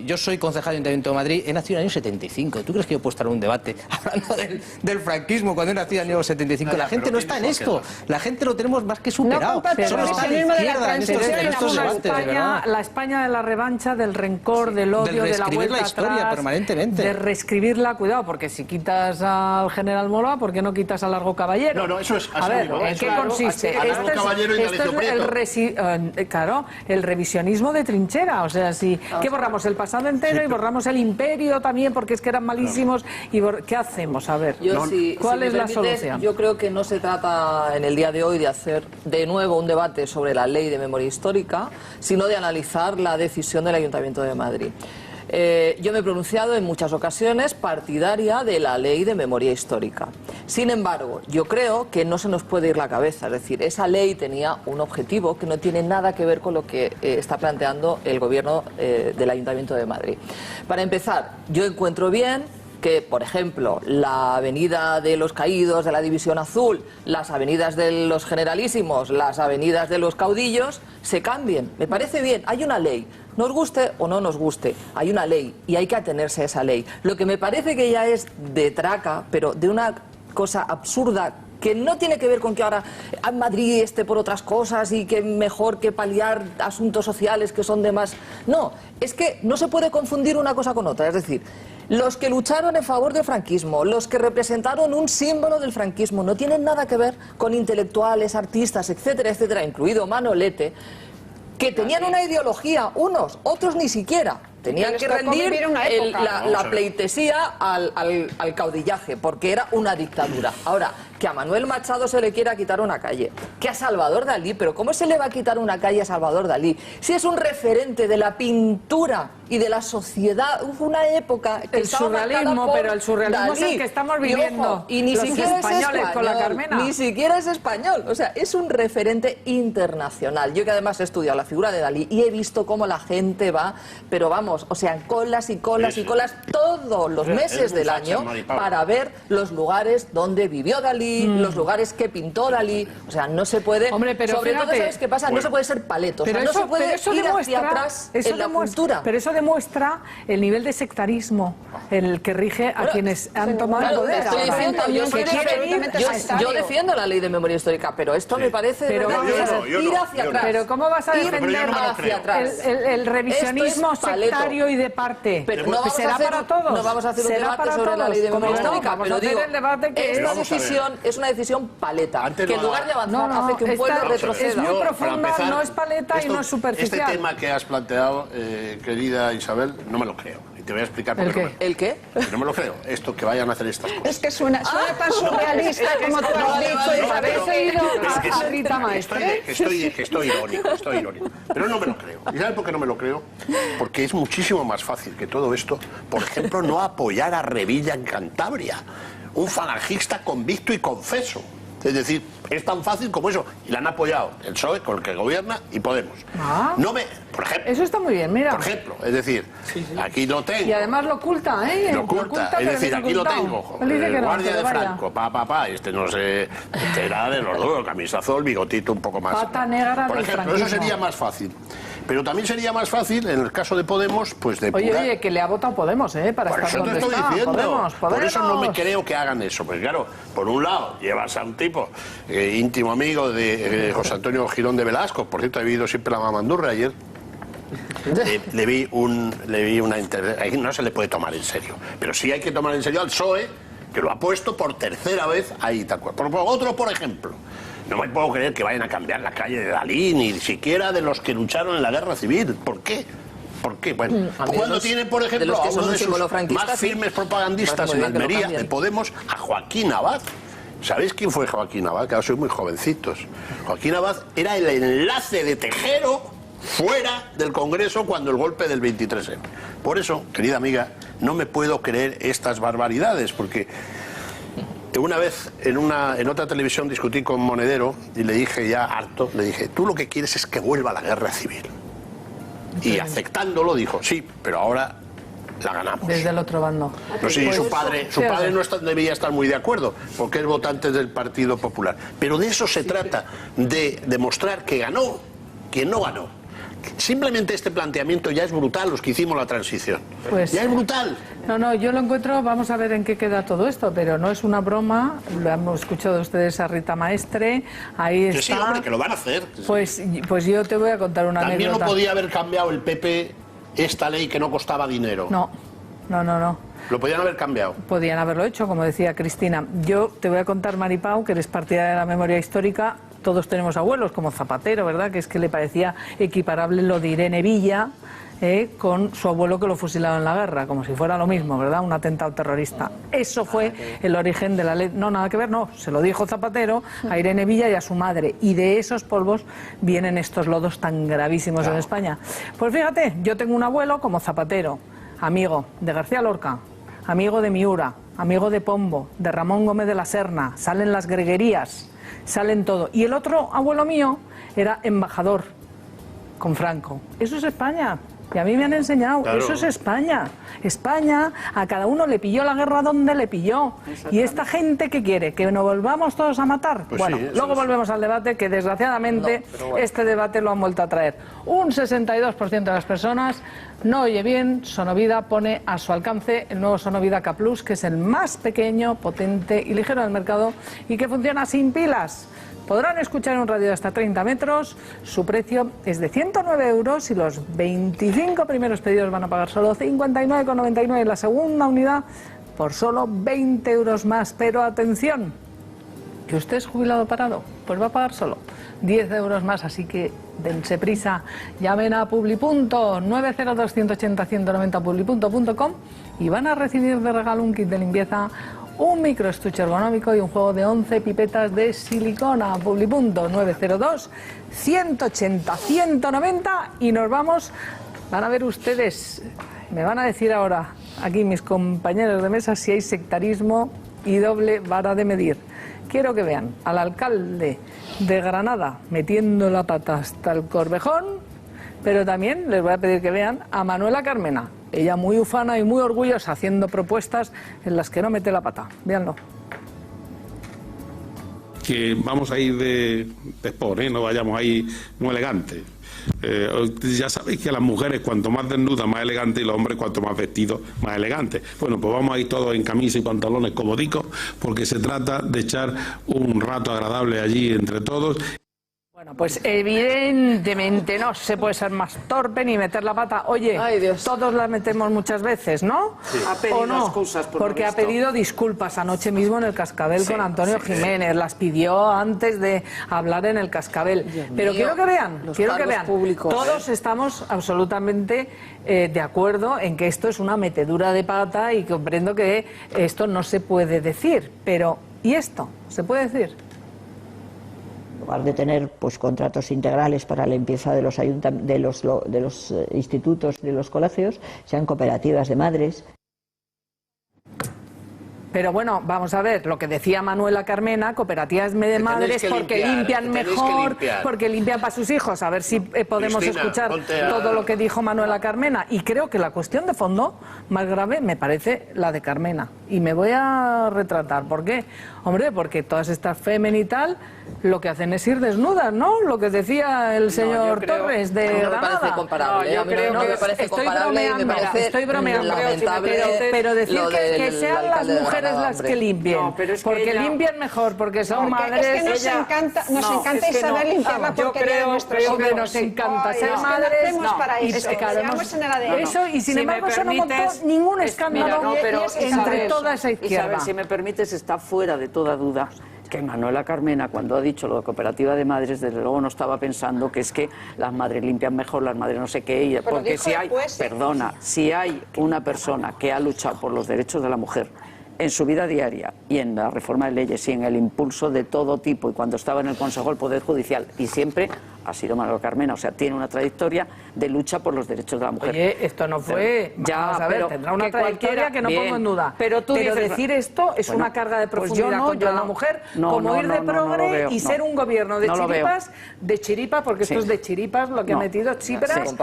Yo soy concejal de Ayuntamiento de Madrid, he nacido en el año 75. ¿Tú crees que yo puedo estar en un debate hablando del franquismo cuando he nacido en el año 75? La gente no está en esto, la gente lo tenemos más que superado. Solo está a la izquierda en estos debates, de verdad. La España de la revancha, del rencor, del odio, de la vuelta la historia atrás, permanentemente. de reescribirla. Cuidado, porque si quitas al general Mola, ¿por qué no quitas a Largo Caballero? No, eso es así. A ver, ¿en qué consiste? Claro, el revisionismo de trinchera. O sea, que borramos el pasado entero y borramos el imperio también, porque es que eran malísimos. Y ¿qué hacemos? A ver, ¿cuál es la solución? Yo creo que no se trata en el día de hoy de hacer de nuevo un debate sobre la ley de memoria histórica, sino de analizar la decisión del Ayuntamiento de Madrid. Yo me he pronunciado en muchas ocasiones partidaria de la ley de memoria histórica. Sin embargo, yo creo que no se nos puede ir la cabeza. Es decir, esa ley tenía un objetivo que no tiene nada que ver con lo que está planteando el gobierno del Ayuntamiento de Madrid. Para empezar, yo encuentro bien que, por ejemplo, la avenida de los caídos de la División Azul, las avenidas de los generalísimos, las avenidas de los caudillos, se cambien. Me parece bien, hay una ley. Nos guste o no nos guste, hay una ley y hay que atenerse a esa ley. Lo que me parece que ya es de traca, pero de una cosa absurda, que no tiene que ver con que ahora en Madrid esté por otras cosas y que mejor que paliar asuntos sociales que son de más... No, es que no se puede confundir una cosa con otra. Es decir, los que lucharon en favor del franquismo, los que representaron un símbolo del franquismo, no tienen nada que ver con intelectuales, artistas, etcétera, etcétera, incluido Manolete, que tenían una ideología, unos, otros ni siquiera. Tenían que rendir la pleitesía al caudillaje, porque era una dictadura. Ahora, que a Manuel Machado se le quiera quitar una calle, que a Salvador Dalí, pero ¿cómo se le va a quitar una calle a Salvador Dalí? Si es un referente de la pintura y de la sociedad, hubo una época que el surrealismo, pero el surrealismo Dalí, es el que estamos viviendo. Y ni siquiera es español, con la Carmena. Ni siquiera es español, o sea, es un referente internacional. Yo que además he estudiado la figura de Dalí y he visto cómo la gente va, pero vamos, o sea, colas y colas y colas todos los meses del año para ver los lugares donde vivió Dalí, los lugares que pintó Dalí. O sea, no se puede... Hombre, pero sobre fíjate, todo, ¿sabes qué pasa? No se puede ser paleto. O sea, no se puede ir hacia atrás en la cultura. Pero eso demuestra el nivel de sectarismo el que rige a quienes han tomado el poder. Yo defiendo la ley de memoria histórica, pero esto me parece ir hacia atrás. Pero ¿cómo vas a defender hacia atrás? El revisionismo sectario y de parte? Pero no será para todos. No vamos a hacer un debate sobre la ley de memoria histórica, pero digo, esta decisión es una decisión paleta, que en lugar de avanzar hace que un pueblo retroceda. Es muy profunda, no es paleta y no es superficial. Este tema que has planteado, querida Isabel, no me lo creo. Y te voy a explicar por qué. ¿El qué? No me lo creo. Esto, que vayan a hacer estas cosas. Es que suena tan surrealista como tú has dicho. ¿Habéis oído a Rita Maestre? Que estoy irónico. Pero no me lo creo. ¿Y sabes por qué no me lo creo? Porque es muchísimo más fácil que todo esto, por ejemplo, no apoyar a Revilla en Cantabria. Un falangista convicto y confeso. Es decir, es tan fácil como eso. Y la han apoyado el PSOE, con el que gobierna, y Podemos. Por ejemplo. Eso está muy bien, mira. Por ejemplo, es decir, aquí lo tengo. Y además lo oculta, ¿eh? Lo oculta, es decir, aquí lo tengo. El guardia de Franco, este no se entera de los dos, camisa azul, bigotito un poco más. Pata negra. Por ejemplo, eso sería más fácil. Pero también sería más fácil, en el caso de Podemos, pues depurar... Oye, que le ha votado Podemos, para por estar donde está. Por eso te estoy diciendo. Podemos. Por eso no me creo que hagan eso. Pues claro, por un lado, llevas a un tipo íntimo amigo de José Antonio Girón de Velasco. Por cierto, he vivido siempre la mamandurra ayer. Le vi una intervención. No se le puede tomar en serio. Pero sí hay que tomar en serio al PSOE, que lo ha puesto por tercera vez ahí. Otro, por ejemplo. No me puedo creer que vayan a cambiar la calle de Dalí, ni siquiera de los que lucharon en la guerra civil. ¿Por qué? ¿Por qué? Bueno, cuando tienen, por ejemplo, a uno de sus más firmes propagandistas en Almería, de Podemos, a Joaquín Abad. ¿Sabéis quién fue Joaquín Abad? Que ahora sois muy jovencitos. Joaquín Abad era el enlace de Tejero fuera del Congreso cuando el golpe del 23M. Por eso, querida amiga, no me puedo creer estas barbaridades, porque Una vez en otra televisión discutí con Monedero y le dije ya harto, le dije, tú lo que quieres es que vuelva la guerra civil. Y aceptándolo dijo, sí, pero ahora la ganamos. Desde el otro bando. No sé si su padre no debía estar muy de acuerdo, porque es votante del Partido Popular. Pero de eso se trata, de demostrar que ganó quien no ganó. Simplemente este planteamiento ya es brutal, los que hicimos la transición. Pues, ya es brutal. No, yo lo encuentro, vamos a ver en qué queda todo esto, pero no es una broma, lo hemos escuchado ustedes a Rita Maestre, ahí está. Sí, hombre, que lo van a hacer. Pues yo te voy a contar una anécdota. También no podía haber cambiado el PP esta ley que no costaba dinero. No. Lo podían haber cambiado. Podían haberlo hecho, como decía Cristina. Yo te voy a contar, Maripau, que eres partidaria de la memoria histórica. Todos tenemos abuelos, como Zapatero, ¿verdad? Que es que le parecía equiparable lo de Irene Villa con su abuelo que lo fusilaron en la guerra, como si fuera lo mismo, ¿verdad? Un atentado terrorista. Eso fue el origen de la ley. No, nada que ver, no. Se lo dijo Zapatero a Irene Villa y a su madre. Y de esos polvos vienen estos lodos tan gravísimos en España. Pues fíjate, yo tengo un abuelo como Zapatero, amigo de García Lorca, amigo de Miura, amigo de Pombo, de Ramón Gómez de la Serna, salen las greguerías, salen todo. Y el otro abuelo mío era embajador con Franco. Eso es España. Y a mí me han enseñado, claro. Eso es España. España, a cada uno le pilló la guerra donde le pilló. Y esta gente, ¿qué quiere? ¿Que nos volvamos todos a matar? Pues bueno, sí, luego volvemos al debate, que desgraciadamente este debate lo han vuelto a traer. Un 62% de las personas no oye bien. Sonovida pone a su alcance el nuevo Sonovida K+, que es el más pequeño, potente y ligero del mercado y que funciona sin pilas. Podrán escuchar en un radio de hasta 30 metros, su precio es de 109 euros y los 25 primeros pedidos van a pagar solo 59,99 en la segunda unidad por solo 20 euros más. Pero atención, que usted es jubilado parado, pues va a pagar solo 10 euros más, así que dense prisa, llamen a Publipunto 902 180 190 publipunto.com y van a recibir de regalo un kit de limpieza, un microestuche ergonómico y un juego de 11 pipetas de silicona. Publipunto 902 180 190 y nos vamos. Van a ver ustedes, me van a decir ahora aquí mis compañeros de mesa si hay sectarismo y doble vara de medir. Quiero que vean al alcalde de Granada metiendo la pata hasta el Corvejón, pero también les voy a pedir que vean a Manuela Carmena, ella muy ufana y muy orgullosa, haciendo propuestas en las que no mete la pata. Véanlo. Que vamos a ir de sport, no vayamos ahí muy elegantes. Ya sabéis que las mujeres cuanto más desnudas más elegantes y los hombres cuanto más vestidos más elegantes. Bueno, pues vamos a ir todos en camisa y pantalones comodicos porque se trata de echar un rato agradable allí entre todos. Bueno, pues evidentemente no se puede ser más torpe ni meter la pata. Oye, todos la metemos muchas veces, ¿no? Sí. Ha pedido ¿o no? excusas por porque ha pedido disculpas anoche mismo en el Cascabel con Antonio Jiménez. Las pidió antes de hablar en el Cascabel. Pero quiero que vean, todos estamos absolutamente de acuerdo en que esto es una metedura de pata y comprendo que esto no se puede decir. Pero, ¿y esto? ¿Se puede decir? En lugar de tener pues contratos integrales para la limpieza de los institutos, de los colegios, sean cooperativas de madres. Pero bueno, vamos a ver, lo que decía Manuela Carmena, cooperativas de madres porque limpian mejor, porque limpian para sus hijos. A ver si podemos escuchar todo lo que dijo Manuela Carmena. Y creo que la cuestión de fondo más grave me parece la de Carmena. Y me voy a retratar. ¿Por qué? Hombre, porque todas estas femen y tal, lo que hacen es ir desnudas, ¿no? Lo que decía el señor Torres de Granada. No me parece comparable. Yo creo que me parece comparable y me parece estoy bromeando, pero decir que sean las mujeres las que limpien, porque limpian mejor, porque son madres. Es que nos encanta Isabel limpiarla porque de nuestros hijos. Hombre, nos encanta ser madres. Eso, y sin embargo eso no montó ningún escándalo entre toda esa izquierda. Isabel, si me permites, está fuera de toda duda que Manuela Carmena, cuando ha dicho lo de cooperativa de madres, desde luego no estaba pensando que es que las madres limpian mejor, las madres no sé qué, porque si hay, si hay una persona que ha luchado por los derechos de la mujer en su vida diaria y en la reforma de leyes y en el impulso de todo tipo, y cuando estaba en el Consejo del Poder Judicial y siempre ha sido Manuela Carmena, o sea, tiene una trayectoria de lucha por los derechos de la mujer. Oye, esto no fue, vamos a ver, pero tendrá una que trayectoria que no bien, pongo en duda. Pero decir esto es una carga de profundidad contra la mujer, como ir de progre y ser un gobierno de chiripas, porque esto es de chiripas lo que ha metido Tsipras.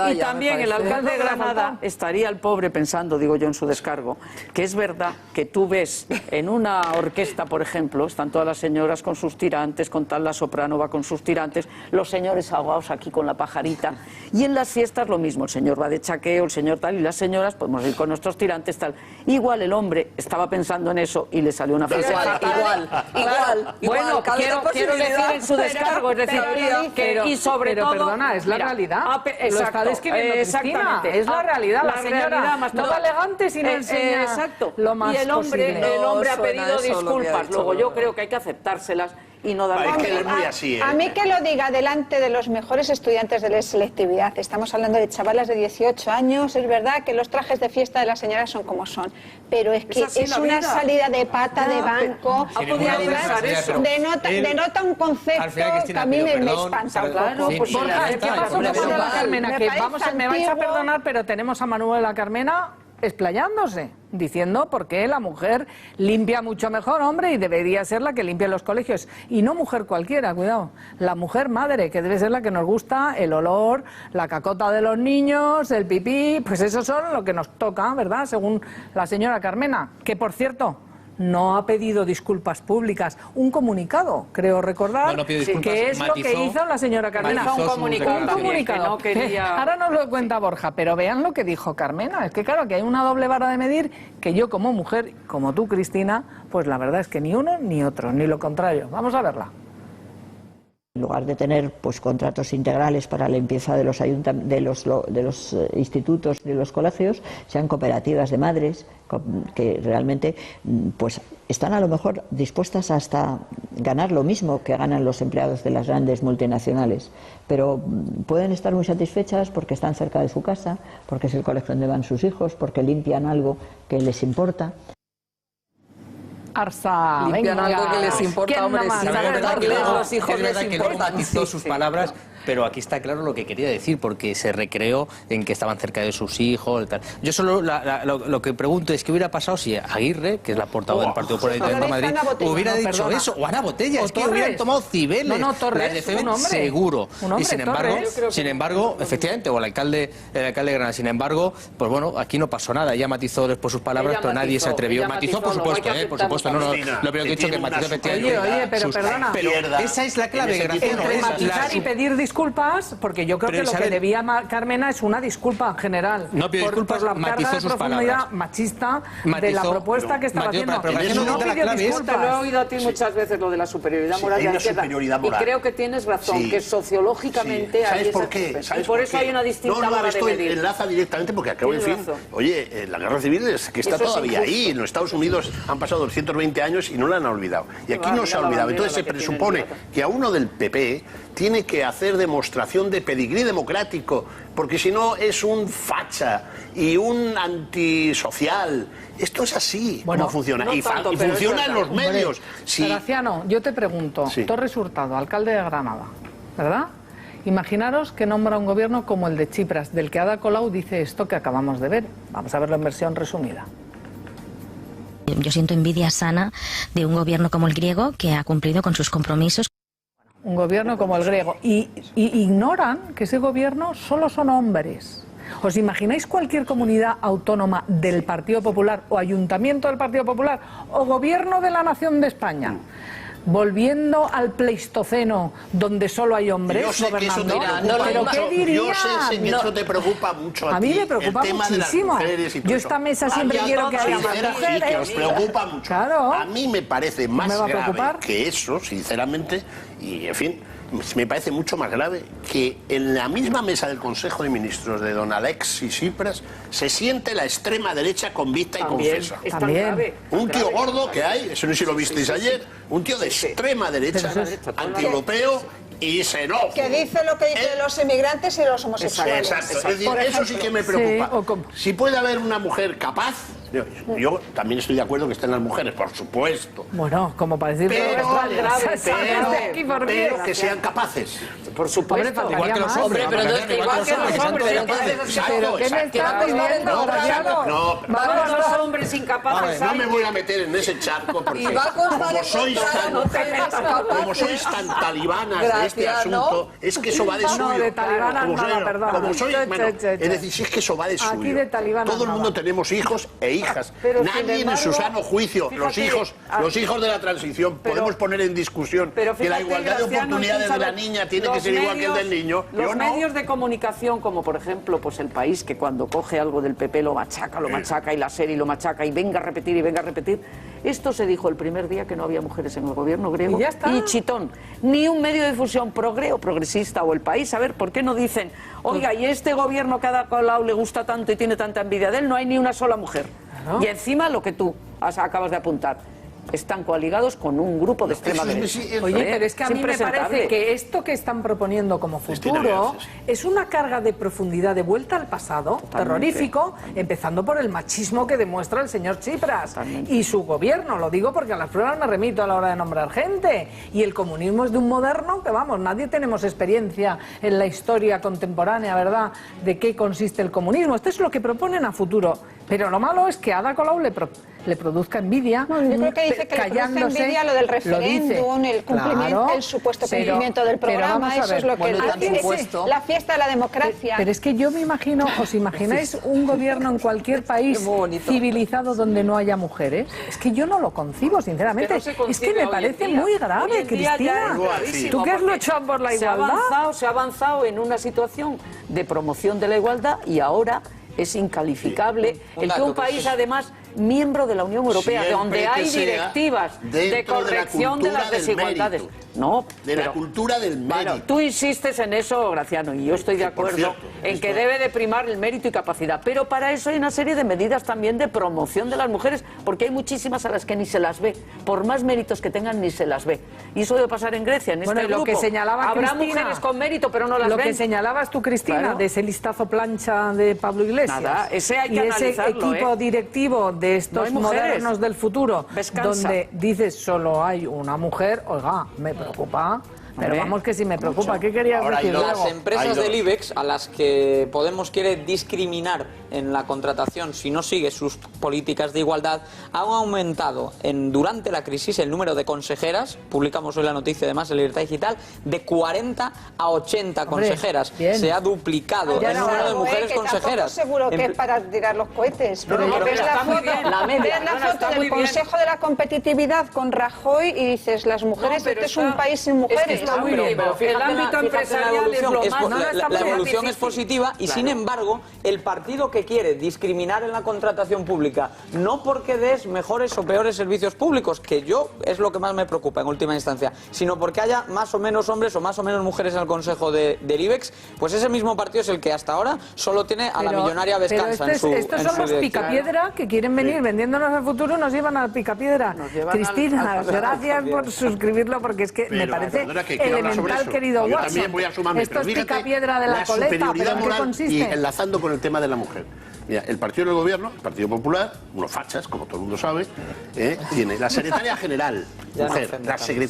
Y también el alcalde de Granada estaría el pobre pensando, digo yo, en su descargo, que es verdad que tú ves en una orquesta, por ejemplo, están todas las señoras con sus tirantes, con tal la soprano va con sus tirantes, los señores ahogados aquí con la pajarita, y en las fiestas lo mismo, el señor va de chaqueo, el señor tal, y las señoras podemos ir con nuestros tirantes tal. Igual el hombre estaba pensando en eso y le salió una frase igual. Bueno, quiero decir en su descargo, es decir, y sobre todo... Pero perdona, es la realidad. Lo está describiendo Cristina, es la realidad. La señora no va elegante sin enseñar lo más posible. El hombre ha pedido disculpas, luego yo creo que hay que aceptárselas y no dar A mí que lo diga delante de los mejores estudiantes de la selectividad. Estamos hablando de chavalas de 18 años. Es verdad que los trajes de fiesta de las señoras son como son, pero es que es una salida de pata de banco y además denota un concepto que a mí me espanta un poco. Borja, ¿qué pasó con Manuela Carmena? Que me vais a perdonar, pero tenemos a Manuela Carmena explayándose, diciendo por qué la mujer limpia mucho mejor, hombre, y debería ser la que limpia los colegios. Y no mujer cualquiera, cuidado. La mujer madre, que debe ser la que nos gusta, el olor, la cacota de los niños, el pipí, pues eso son lo que nos toca, ¿verdad? Según la señora Carmena, que por cierto no ha pedido disculpas públicas, un comunicado, creo recordar, que es lo que hizo la señora Carmena. Un comunicado. No quería... Ahora nos lo cuenta Borja, pero vean lo que dijo Carmena. Es que claro, que hay una doble vara de medir que yo como mujer, como tú, Cristina, pues la verdad es que ni uno ni otro, ni lo contrario. Vamos a verla. En lugar de tener pues contratos integrales para la limpieza de los institutos, de los colegios, sean cooperativas de madres que realmente pues están a lo mejor dispuestas hasta ganar lo mismo que ganan los empleados de las grandes multinacionales, pero pueden estar muy satisfechas porque están cerca de su casa, porque es el colegio donde van sus hijos, porque limpian algo que les importa. Arsa, limpian algo que les importa, hombre, los hijos les importan. Matizó sus palabras, pero aquí está claro lo que quería decir, porque se recreó en que estaban cerca de sus hijos y tal. Yo solo lo que pregunto es qué hubiera pasado si Aguirre, que es la portavoz del Partido Popular de Madrid, hubiera dicho eso, o Ana Botella, es que hubieran tomado Cibeles, Torres, seguro. Y sin embargo, efectivamente, o el alcalde de Granada, sin embargo, pues bueno, aquí no pasó nada. Ella matizó después sus palabras, pero nadie se atrevió. Matizó, por supuesto, no, lo primero que he dicho que matizó efectivamente. Oye, pero perdona. Pero esa es la clave, Graciano. Matizar y pedir disculpas, porque yo creo que lo que debía Carmena es una disculpa en general. No pidió disculpas, por la carga de profundidad machista de la propuesta que estaba haciendo. No pidió disculpas. Te lo he oído a ti muchas veces, lo de la superioridad moral de la izquierda. Y creo que tienes razón, que sociológicamente hay esa diferencia. Y por eso hay una distinta vara de medir. Enlaza directamente porque acabo de decir, oye, la guerra civil es que está todavía ahí. En los Estados Unidos han pasado 220 años y no la han olvidado. Y aquí no se ha olvidado. Entonces se presupone que a uno del PP tiene que hacer demostración de pedigrí democrático, porque si no es un facha y un antisocial. Esto es así, bueno, como funciona. No y funciona en los medios. Graciano, yo te pregunto, Torres Hurtado, alcalde de Granada, ¿verdad? Imaginaros que nombra un gobierno como el de Tsipras, del que Ada Colau dice esto que acabamos de ver. Vamos a verlo en versión resumida. Yo siento envidia sana de un gobierno como el griego que ha cumplido con sus compromisos. Un gobierno como el griego. Y ignoran que ese gobierno solo son hombres. ¿Os imagináis cualquier comunidad autónoma del Partido Popular o ayuntamiento del Partido Popular o gobierno de la Nación de España volviendo al Pleistoceno donde solo hay hombres gobernando? ¿Pero qué dirían? Yo sé que eso te preocupa mucho a mí me preocupa muchísimo. Yo esta mesa siempre quiero que haya más mujeres. Que os preocupa mucho. Claro. A mí me parece más grave que eso, sinceramente, y en fin, me parece mucho más grave que en la misma mesa del Consejo de Ministros de don Alexis Tsipras se siente la extrema derecha convicta y confesa. Un tío gordo que hay, eso no sé si lo visteis ayer, un tío de extrema derecha, antieuropeo y xenófobo. Que dice lo que dice de los emigrantes y los homosexuales. Exacto. Es decir, eso sí que me preocupa. Si puede haber una mujer capaz, Yo también estoy de acuerdo que estén las mujeres, por supuesto. Bueno, como para decir pero que sean capaces. Por supuesto. Igual que los hombres. Pero no es que igual que los hombres. ¿Pero qué me está pidiendo? Vamos los hombres incapaces. No me voy a meter en ese charco porque como sois tan talibanas de este asunto, es que eso va de suyo. No, de talibanas nada, perdón. Es decir, si es que eso va de suyo. Aquí de talibanas todo el mundo tenemos hijos e hijas. Nadie en su sano juicio, los hijos de la transición, podemos poner en discusión que la igualdad de oportunidades de la niña tiene que ser igual que el del niño. Los medios de comunicación, como por ejemplo pues El País, que cuando coge algo del PP lo machaca, y la serie lo machaca, y venga a repetir, y venga a repetir. Esto se dijo el primer día que no había mujeres en el gobierno griego. Y chitón. Ni un medio de difusión progresista o El País. A ver, ¿por qué no dicen, oiga, y este gobierno que ha dado le gusta tanto y tiene tanta envidia de él, no hay ni una sola mujer? Claro. Y encima lo que tú acabas de apuntar, están coaligados con un grupo de extrema derecha. Oye, pero es que a mí me parece que esto que están proponiendo como futuro es una carga de profundidad de vuelta al pasado, terrorífico, empezando por el machismo que demuestra el señor Tsipras y su gobierno. Lo digo porque a las pruebas me remito a la hora de nombrar gente. Y el comunismo es de un moderno que, vamos, nadie tenemos experiencia en la historia contemporánea, ¿verdad?, de qué consiste el comunismo. Esto es lo que proponen a futuro. Pero lo malo es que a Ada Colau le produzca envidia. No, yo creo que dice que le produce envidia lo del referéndum, el cumplimiento, el supuesto cumplimiento del programa, eso es lo que dice. La fiesta de la democracia. Pero es que yo me imagino, ¿os imagináis un gobierno en cualquier país civilizado donde no haya mujeres? Es que yo no lo concibo, sinceramente. Es que me parece muy grave, Cristina. ¿Tú qué has luchado por la igualdad? Se ha avanzado en una situación de promoción de la igualdad y ahora es incalificable el que un país, además, miembro de la Unión Europea, donde hay directivas de corrección de las desigualdades. No, de la cultura del mérito. Bueno, tú insistes en eso, Graciano, y yo estoy de acuerdo en que debe de primar el mérito y capacidad. Pero para eso hay una serie de medidas también de promoción de las mujeres, porque hay muchísimas a las que ni se las ve. Por más méritos que tengan, ni se las ve. Y eso debe pasar en Grecia, en este grupo. Lo que señalaba habrá Cristina, mujeres con mérito, pero no las ven. Lo que señalabas tú, Cristina, de ese listazo plancha de Pablo Iglesias. Nada, ese hay que y ese equipo directivo de estos modernos del futuro, donde dices solo hay una mujer, oiga, me preocupa. Pero vamos que sí me preocupa. ¿Qué querías decir? Las empresas del IBEX, a las que Podemos quiere discriminar en la contratación si no sigue sus políticas de igualdad, han aumentado durante la crisis el número de consejeras, publicamos hoy la noticia además en Libertad Digital, de 40 a 80 consejeras. Se ha duplicado el número de mujeres consejeras. Seguro que es para tirar los cohetes. Pero ves la foto del Consejo de la Competitividad con Rajoy y dices, las mujeres, este es un país sin mujeres. Muy bien, pero el ámbito empresarial es lo más... La evolución es positiva y, sin embargo, el partido que quiere discriminar en la contratación pública, no porque des mejores o peores servicios públicos, que es lo que más me preocupa en última instancia, sino porque haya más o menos hombres o más o menos mujeres en el Consejo del IBEX, pues ese mismo partido es el que hasta ahora solo tiene a la millonaria Vescanza en su estos son los picapiedra que quieren venir vendiéndonos al futuro, nos llevan al picapiedra. Cristina, gracias por suscribirlo, porque es que me parece elemental, querido Watson. También voy a sumarme. Esto es picapiedra de la coleta, pero ¿en qué consiste? Y enlazando con el tema de la mujer. Mira, el partido del gobierno, el Partido Popular, unos fachas, como todo el mundo sabe, tiene la secretaria general, mujer,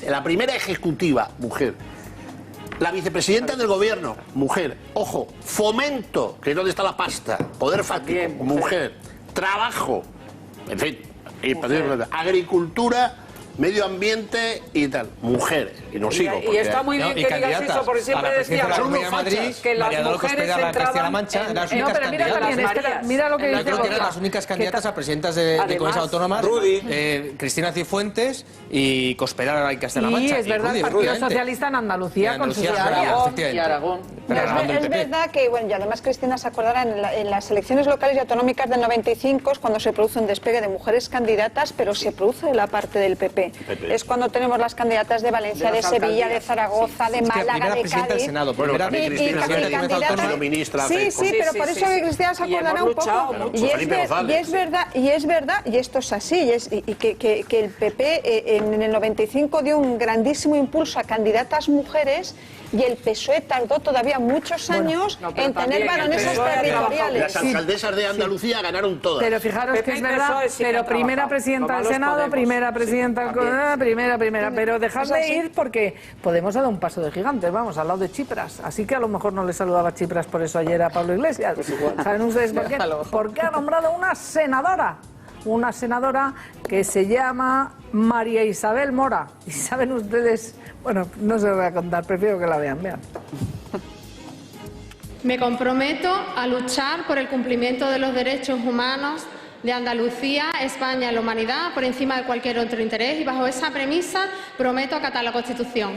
la primera ejecutiva, mujer, la vicepresidenta del gobierno, mujer, ojo, Fomento, que es donde está la pasta, Poder Fáctico, mujer, Trabajo, en fin, Agricultura, Medio Ambiente y tal, mujer, y no sigo. Y está muy bien que digas eso, porque siempre decíamos que las mujeres entraban... No, pero mira también, mira lo que dice Borja. Las únicas candidatas a presidentas de comunidades autónomas, Cristina Cifuentes y Cospedal en Castilla-La Mancha. Sí, es verdad, el Partido Socialista en Andalucía con sus y Aragón. Es verdad que, bueno, y además Cristina se acordará, en las elecciones locales y autonómicas del 95 es cuando se produce un despegue de mujeres candidatas, pero se produce de la parte del PP. Es cuando tenemos las candidatas de Valencia, de Sevilla, de Zaragoza, de Málaga, de Cádiz. Sí, pero por eso que Cristina se acordará un poco. Y es verdad, y esto es así, y que el PP en el 95 dio un grandísimo impulso a candidatas mujeres y el PSOE tardó todavía muchos años en tener baronesas territoriales. Las alcaldesas de Andalucía ganaron todas. Pero fijaros que es verdad, pero primera presidenta del Senado, primera presidenta del Congreso, primera. Pero dejadme ir porque Podemos ha dado un paso de gigantes, vamos, al lado de Tsipras. Así que a lo mejor no le saludaba Tsipras por eso ayer a Pablo Iglesias. ¿Saben ustedes por qué? Porque ha nombrado una senadora que se llama María Isabel Mora. Y saben ustedes, bueno, no se lo voy a contar, prefiero que la vean. Me comprometo a luchar por el cumplimiento de los derechos humanos de Andalucía, España y la humanidad por encima de cualquier otro interés, y bajo esa premisa prometo acatar la Constitución.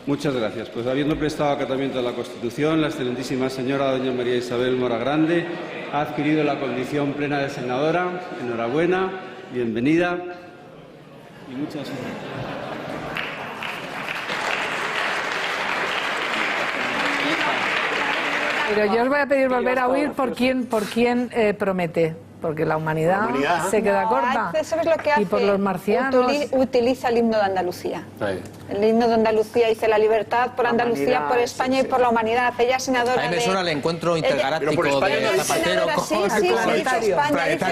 Muchas gracias. Pues habiendo prestado acatamiento a la Constitución, la excelentísima señora doña María Isabel Mora Grande ha adquirido la condición plena de senadora. Enhorabuena, bienvenida y muchas gracias. Pero yo os voy a pedir volver a oír por quién promete. Porque la humanidad se queda corta. ¿Sabes lo que hace? Y por los marcianos. Utiliza el himno de Andalucía. Sí. El himno de Andalucía dice la libertad por Andalucía, por España y por la humanidad. Ella es senadora. A mí me suena el encuentro intergaláctico de Zapatero con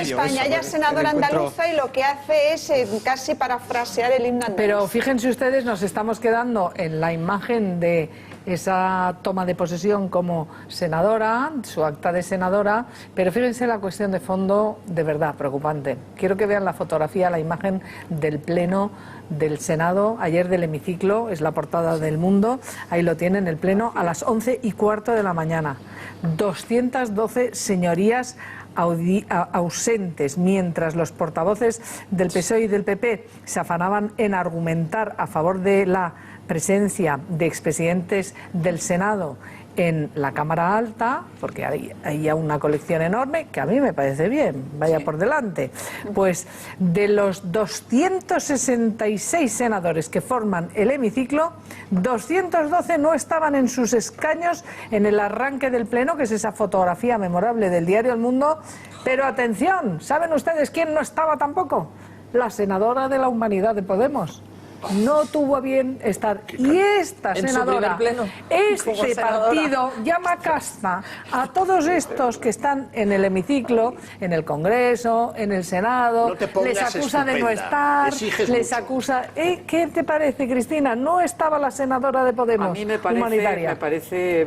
España. Ella es senadora andaluza y lo que hace es casi parafrasear el himno andaluz. Pero fíjense ustedes, nos estamos quedando en la imagen de esa toma de posesión como senadora, su acta de senadora, pero fíjense la cuestión de fondo de verdad preocupante. Quiero que vean la fotografía, la imagen del pleno del Senado, ayer del hemiciclo, es la portada del Mundo, ahí lo tienen, el pleno a las 11:15 de la mañana. 212 señorías ausentes, mientras los portavoces del PSOE y del PP se afanaban en argumentar a favor de la presencia de expresidentes del Senado en la Cámara Alta, porque hay ya una colección enorme, que a mí me parece bien, vaya por delante. Pues de los 266 senadores que forman el hemiciclo, 212 no estaban en sus escaños en el arranque del pleno, que es esa fotografía memorable del diario El Mundo. Pero atención, ¿saben ustedes quién no estaba tampoco? La senadora de la Humanidad de Podemos. No tuvo a bien estar. Y esta senadora, este partido llama casta a todos estos que están en el hemiciclo, en el Congreso, en el Senado, les acusa de no estar, les acusa... ¿Qué te parece, Cristina? ¿No estaba la senadora de Podemos? A mí me parece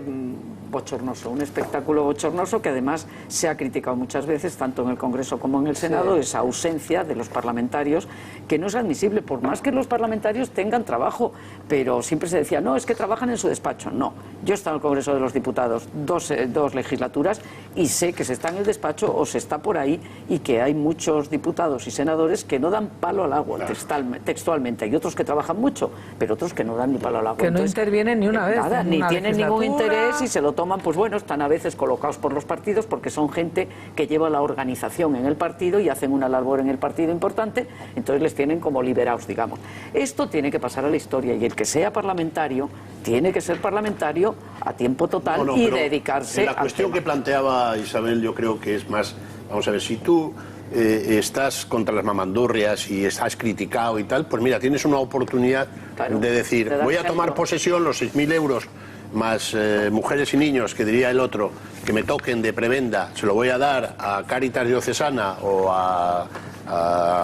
bochornoso, un espectáculo bochornoso que además se ha criticado muchas veces, tanto en el Congreso como en el Senado, esa ausencia de los parlamentarios, que no es admisible, por más que los parlamentarios tengan trabajo, pero siempre se decía, no, es que trabajan en su despacho. No, yo he estado en el Congreso de los Diputados dos legislaturas y sé que se está en el despacho o se está por ahí, y que hay muchos diputados y senadores que no dan palo al agua, textualmente. Hay otros que trabajan mucho, pero otros que no dan ni palo al agua. Que no intervienen ni una vez. Nada, ni tienen ningún interés y se lo toman, pues bueno, están a veces colocados por los partidos porque son gente que lleva la organización en el partido y hacen una labor en el partido importante, entonces les tienen como liberados, digamos. Esto tiene que pasar a la historia, y el que sea parlamentario tiene que ser parlamentario a tiempo total y dedicarse a la cuestión que planteaba Isabel. Yo creo que es más, vamos a ver, si tú estás contra las mamandurrias y estás criticado y tal, pues mira, tienes una oportunidad de decir, voy a tomar posesión, los 6.000 euros más mujeres y niños, que diría el otro, que me toquen de prebenda, se lo voy a dar a Cáritas Diocesana o a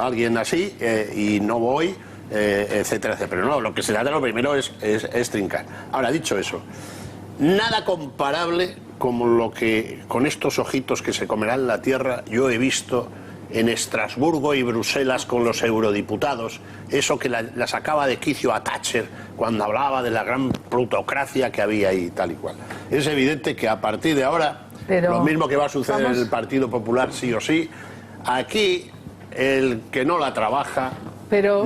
alguien así, y no voy, etcétera, etcétera. Pero no, lo que se trata lo primero es trincar. Ahora, dicho eso, nada comparable como lo que, con estos ojitos que se comerán la tierra, yo he visto en Estrasburgo y Bruselas con los eurodiputados, eso que la sacaba de quicio a Thatcher cuando hablaba de la gran plutocracia que había ahí, tal y cual. Es evidente que a partir de ahora, lo mismo que va a suceder en el Partido Popular sí o sí, aquí el que no la trabaja... Pero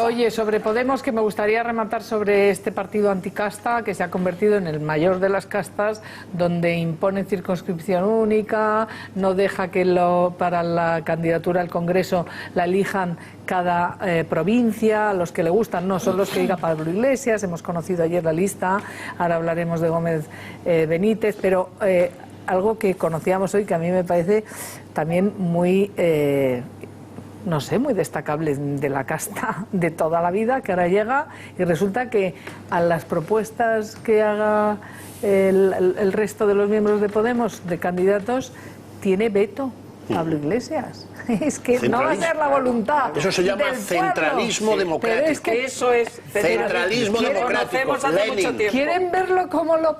oye, sobre Podemos, que me gustaría rematar sobre este partido anticasta que se ha convertido en el mayor de las castas, donde impone circunscripción única, no deja que para la candidatura al Congreso la elijan cada provincia, los que le gustan no son los que diga Pablo Iglesias. Hemos conocido ayer la lista, ahora hablaremos de Gómez Benítez, pero algo que conocíamos hoy que a mí me parece también muy no sé, muy destacable de la casta de toda la vida, que ahora llega y resulta que a las propuestas que haga el resto de los miembros de Podemos, de candidatos, tiene veto Pablo Iglesias. Es que no va a ser la voluntad. Eso se llama del centralismo pueblo. democrático. Pero es que eso es centralismo democrático. Lenin. ¿Quieren verlo como lo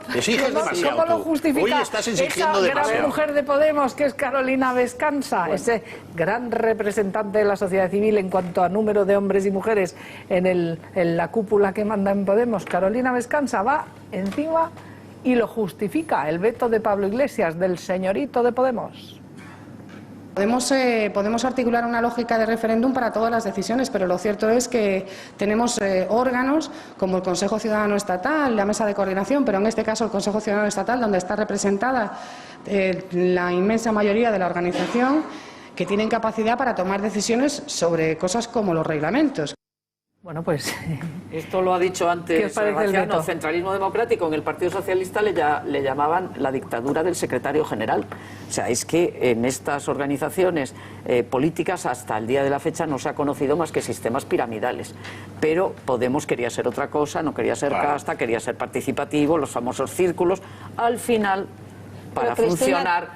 justifica Hoy estás exigiendo esa demasiado. gran mujer de Podemos, que es Carolina Vescanza, ese gran representante de la sociedad civil en cuanto a número de hombres y mujeres en la cúpula que manda en Podemos? Carolina Vescanza va encima y lo justifica, el veto de Pablo Iglesias, del señorito de Podemos. Podemos articular una lógica de referéndum para todas las decisiones, pero lo cierto es que tenemos órganos como el Consejo Ciudadano Estatal, la Mesa de Coordinación, pero en este caso el Consejo Ciudadano Estatal, donde está representada la inmensa mayoría de la organización, que tienen capacidad para tomar decisiones sobre cosas como los reglamentos. Bueno, pues esto lo ha dicho antes Sebastián, centralismo democrático. En el Partido Socialista le llamaban la dictadura del secretario general. O sea, es que en estas organizaciones políticas hasta el día de la fecha no se ha conocido más que sistemas piramidales. Pero Podemos quería ser otra cosa, no quería ser casta, quería ser participativo, los famosos círculos. Al final, para funcionar,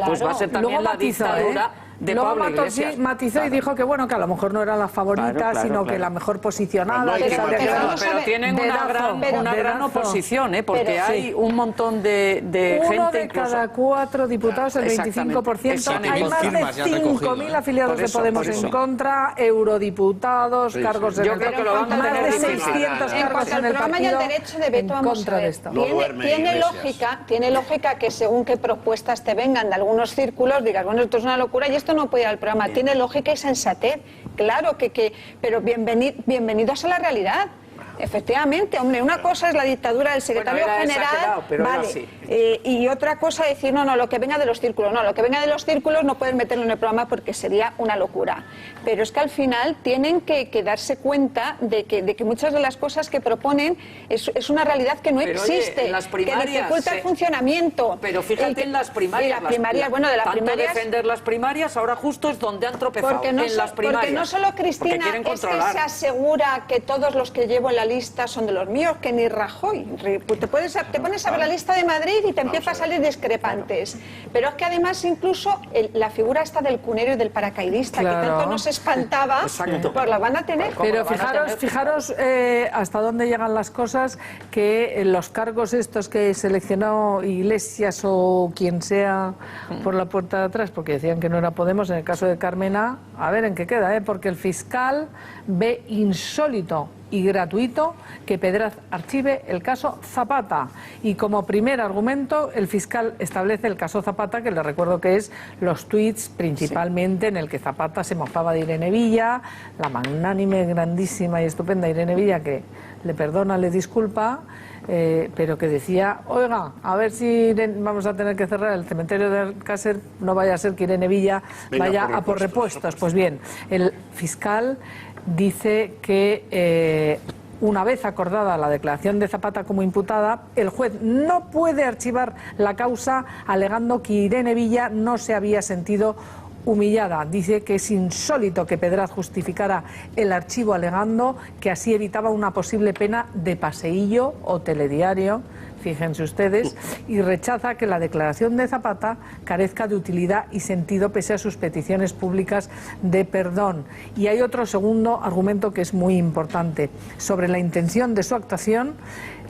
pues va a ser también la dictadura. De luego Pablo Iglesias. matizó y dijo que bueno, que a lo mejor no era la favorita, sino que la mejor posicionada. Pero tienen una gran oposición, porque hay un montón de gente. Uno de cada 4 diputados, el 25%. Hay más de 5.000 afiliados de Podemos en contra, eurodiputados, cargos en el partido. Más de 600 cargos en el partido. Y el derecho de veto, vamos a ver. Tiene lógica que según qué propuestas te vengan de algunos círculos, digas, bueno, esto es una locura y esto no puede ir al programa. Tiene lógica y sensatez. Claro pero bienvenidos a la realidad. Efectivamente, hombre, una cosa es la dictadura del secretario general, vale, y otra cosa decir, no, lo que venga de los círculos, lo que venga de los círculos no pueden meterlo en el programa porque sería una locura. Pero es que al final tienen que darse cuenta de que muchas de las cosas que proponen es una realidad que no existe, oye, en las primarias, que dificulta el funcionamiento. Pero fíjate en las primarias. Tanto defender las primarias, ahora justo es donde han tropezado, en las primarias. Porque no solo, Cristina, es que se asegura que todos los que llevo en la lista son de los míos, que ni Rajoy. Te pones a ver la lista de Madrid y te empieza a salir discrepantes. Pero es que además incluso la figura esta del cunero y del paracaidista, que tanto nos espantaba, pues la van a tener. Pero fijaros hasta dónde llegan las cosas, que los cargos estos que seleccionó Iglesias o quien sea por la puerta de atrás, porque decían que no era Podemos, en el caso de Carmena, a ver en qué queda, porque el fiscal ve insólito y gratuito que Pedraz archive el caso Zapata. Y como primer argumento, el fiscal establece el caso Zapata, que le recuerdo que es los tuits principalmente en el que Zapata se mofaba de Irene Villa, la magnánime, grandísima y estupenda Irene Villa, que le perdona, le disculpa, pero que decía, oiga, a ver si vamos a tener que cerrar el cementerio de Alcácer, no vaya a ser que Irene Villa vaya a por repuestos. Pues bien, el fiscal dice que una vez acordada la declaración de Zapata como imputada, el juez no puede archivar la causa alegando que Irene Villa no se había sentido humillada. Dice que es insólito que Pedraz justificara el archivo alegando que así evitaba una posible pena de paseillo o telediario, fíjense ustedes, y rechaza que la declaración de Zapata carezca de utilidad y sentido pese a sus peticiones públicas de perdón. Y hay otro segundo argumento que es muy importante. Sobre la intención de su actuación,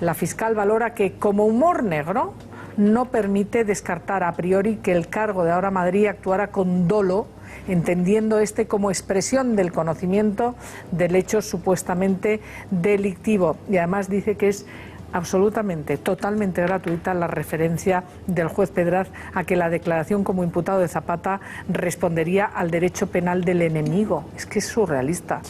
la fiscal valora que como humor negro no permite descartar a priori que el cargo de Ahora Madrid actuara con dolo, entendiendo este como expresión del conocimiento del hecho supuestamente delictivo. Y además dice que es absolutamente, totalmente gratuita la referencia del juez Pedraz a que la declaración como imputado de Zapata respondería al derecho penal del enemigo. Es que es surrealista,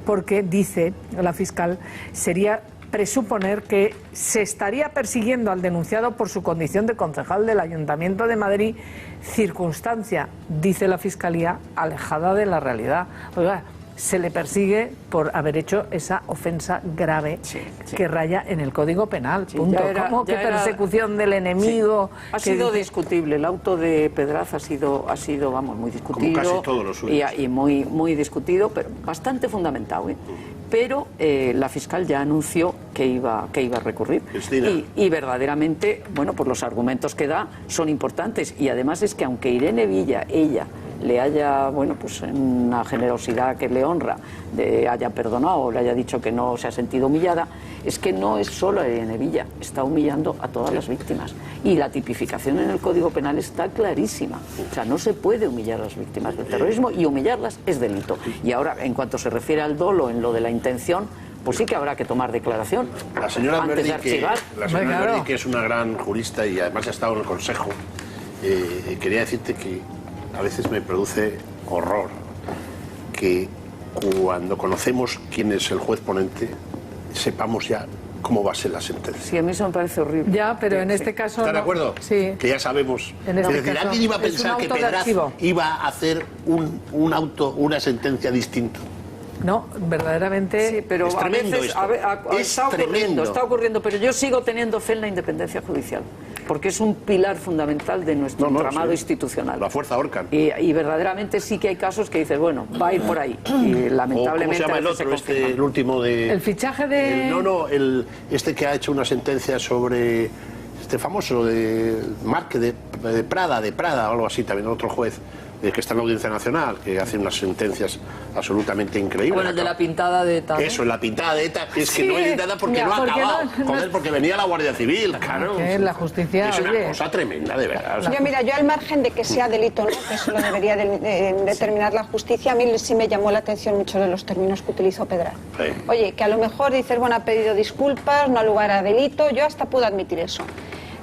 porque dice la fiscal, sería presuponer que se estaría persiguiendo al denunciado por su condición de concejal del Ayuntamiento de Madrid, circunstancia, dice la Fiscalía, alejada de la realidad. Oiga, se le persigue por haber hecho esa ofensa grave que raya en el Código Penal. Punto. ¿Cómo que persecución del enemigo? Sí. Ha sido discutible. El auto de Pedraz ha sido vamos, muy discutido. Como casi todo lo suyo. Y muy discutido, pero bastante fundamentado, ¿eh? Pero la fiscal ya anunció que iba a recurrir. Y verdaderamente, bueno, pues los argumentos que da son importantes. Y además es que aunque Irene Villa, ella, le haya, bueno, pues en una generosidad que le honra, le haya perdonado o le haya dicho que no se ha sentido humillada, es que no es solo a Irene Villa, está humillando a todas las víctimas. Y la tipificación en el Código Penal está clarísima. O sea, no se puede humillar a las víctimas del terrorismo y humillarlas es delito. Y ahora, en cuanto se refiere al dolo en lo de la intención, pues sí que habrá que tomar declaración. La señora antes de Verdi, archivar. que es una gran jurista y además ha estado en el Consejo, quería decirte que a veces me produce horror que cuando conocemos quién es el juez ponente sepamos ya cómo va a ser la sentencia. Sí, a mí eso me parece horrible. Ya, pero en este caso... ¿Está de acuerdo? Sí. Que ya sabemos. En este es decir, caso, alguien iba a es pensar un que auto de Pedraz archivo. iba a hacer una sentencia distinta. No, verdaderamente... Sí, pero es a tremendo veces esto. está ocurriendo, pero yo sigo teniendo fe en la independencia judicial, porque es un pilar fundamental de nuestro entramado institucional. La fuerza Orcan. Y verdaderamente sí que hay casos que dices, bueno, va a ir por ahí. Y lamentablemente... ¿Cómo se llama el otro? El último de... El fichaje de... este que ha hecho una sentencia sobre... Este famoso de Marque de Prada o algo así, también otro juez, que está en la Audiencia Nacional, que hace unas sentencias absolutamente increíbles. Bueno, el de la pintada de ETA. Eso, la pintada de ETA, que es que no es nada porque no ha acabado. Joder, porque venía la Guardia Civil, claro. La justicia, es una cosa tremenda, de verdad. O sea, Yo al margen de que sea delito o no, que eso lo debería determinar la justicia, a mí sí me llamó la atención mucho de los términos que utilizó Pedraz. Sí. Oye, que a lo mejor dices, bueno, ha pedido disculpas, no ha lugar a delito, yo hasta puedo admitir eso.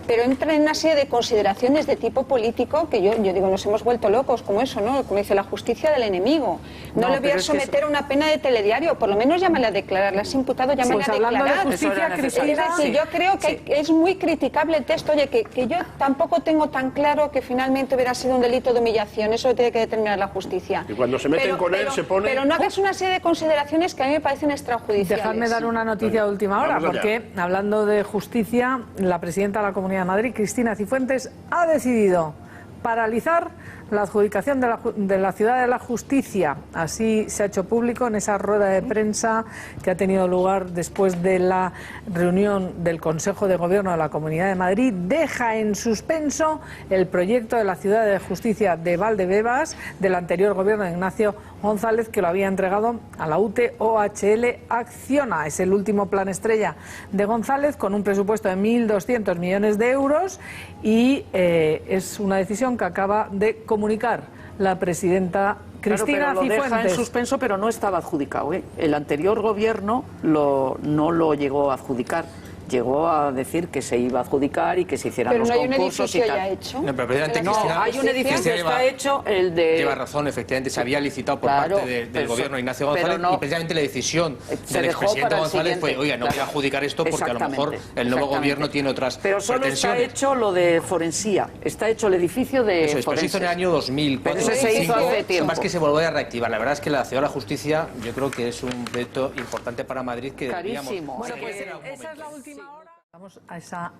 Pero entra en una serie de consideraciones de tipo político que yo digo, nos hemos vuelto locos, como eso, ¿no? Como dice, la justicia del enemigo. No le voy a someter a una pena de telediario, por lo menos llámale a declarar. Le has imputado, llámale a declarar. Hablando de justicia, Cristina... Es decir, yo creo que es muy criticable el texto, oye, que yo tampoco tengo tan claro que finalmente hubiera sido un delito de humillación, eso lo tiene que determinar la justicia. Y cuando se meten con él se pone... Pero no hagas una serie de consideraciones que a mí me parecen extrajudiciales. Dejadme dar una noticia de última hora, porque hablando de justicia, la presidenta de la Comunidad de Madrid, Cristina Cifuentes, ha decidido paralizar la adjudicación de la Ciudad de la Justicia. Así se ha hecho público en esa rueda de prensa que ha tenido lugar después de la reunión del Consejo de Gobierno de la Comunidad de Madrid. Deja en suspenso el proyecto de la Ciudad de Justicia de Valdebebas del anterior gobierno de Ignacio González, que lo había entregado a la UTE OHL Acciona. Es el último plan estrella de González, con un presupuesto de 1.200 millones de euros, y es una decisión que acaba de comunicar la presidenta Cristina Cifuentes. Lo deja en suspenso, pero no estaba adjudicado, ¿eh? El anterior gobierno no lo llegó a adjudicar. Llegó a decir que se iba a adjudicar y que se hicieran los concursos y tal. Ya hecho. No, pero precisamente no, hay un edificio que está hecho, el de... Lleva razón, efectivamente, se había licitado por parte del gobierno de Ignacio González, y precisamente la decisión del expresidente González fue, oiga, no voy a adjudicar esto porque a lo mejor el nuevo gobierno tiene otras Pero solo pretensiones. Está hecho lo de Forensía, está hecho el edificio de Eso es, pero se hizo en el año 2004. Pero se hizo hace tiempo. Más que se volvió a reactivar. La verdad es que la Ciudad de la Justicia yo creo que es un proyecto importante para Madrid que carísimo. Bueno, pues esa es la última hora. Vamos a esa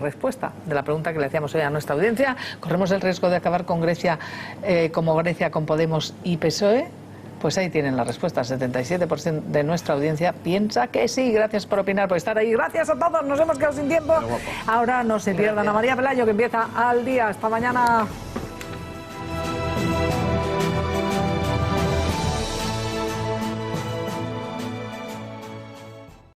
respuesta de la pregunta que le hacíamos hoy a nuestra audiencia. ¿Corremos el riesgo de acabar con Grecia como Grecia con Podemos y PSOE? Pues ahí tienen la respuesta. El 77% de nuestra audiencia piensa que sí. Gracias por opinar, por estar ahí. Gracias a todos. Nos hemos quedado sin tiempo. Ahora no se pierdan a María Pelayo, que empieza al día. Hasta mañana.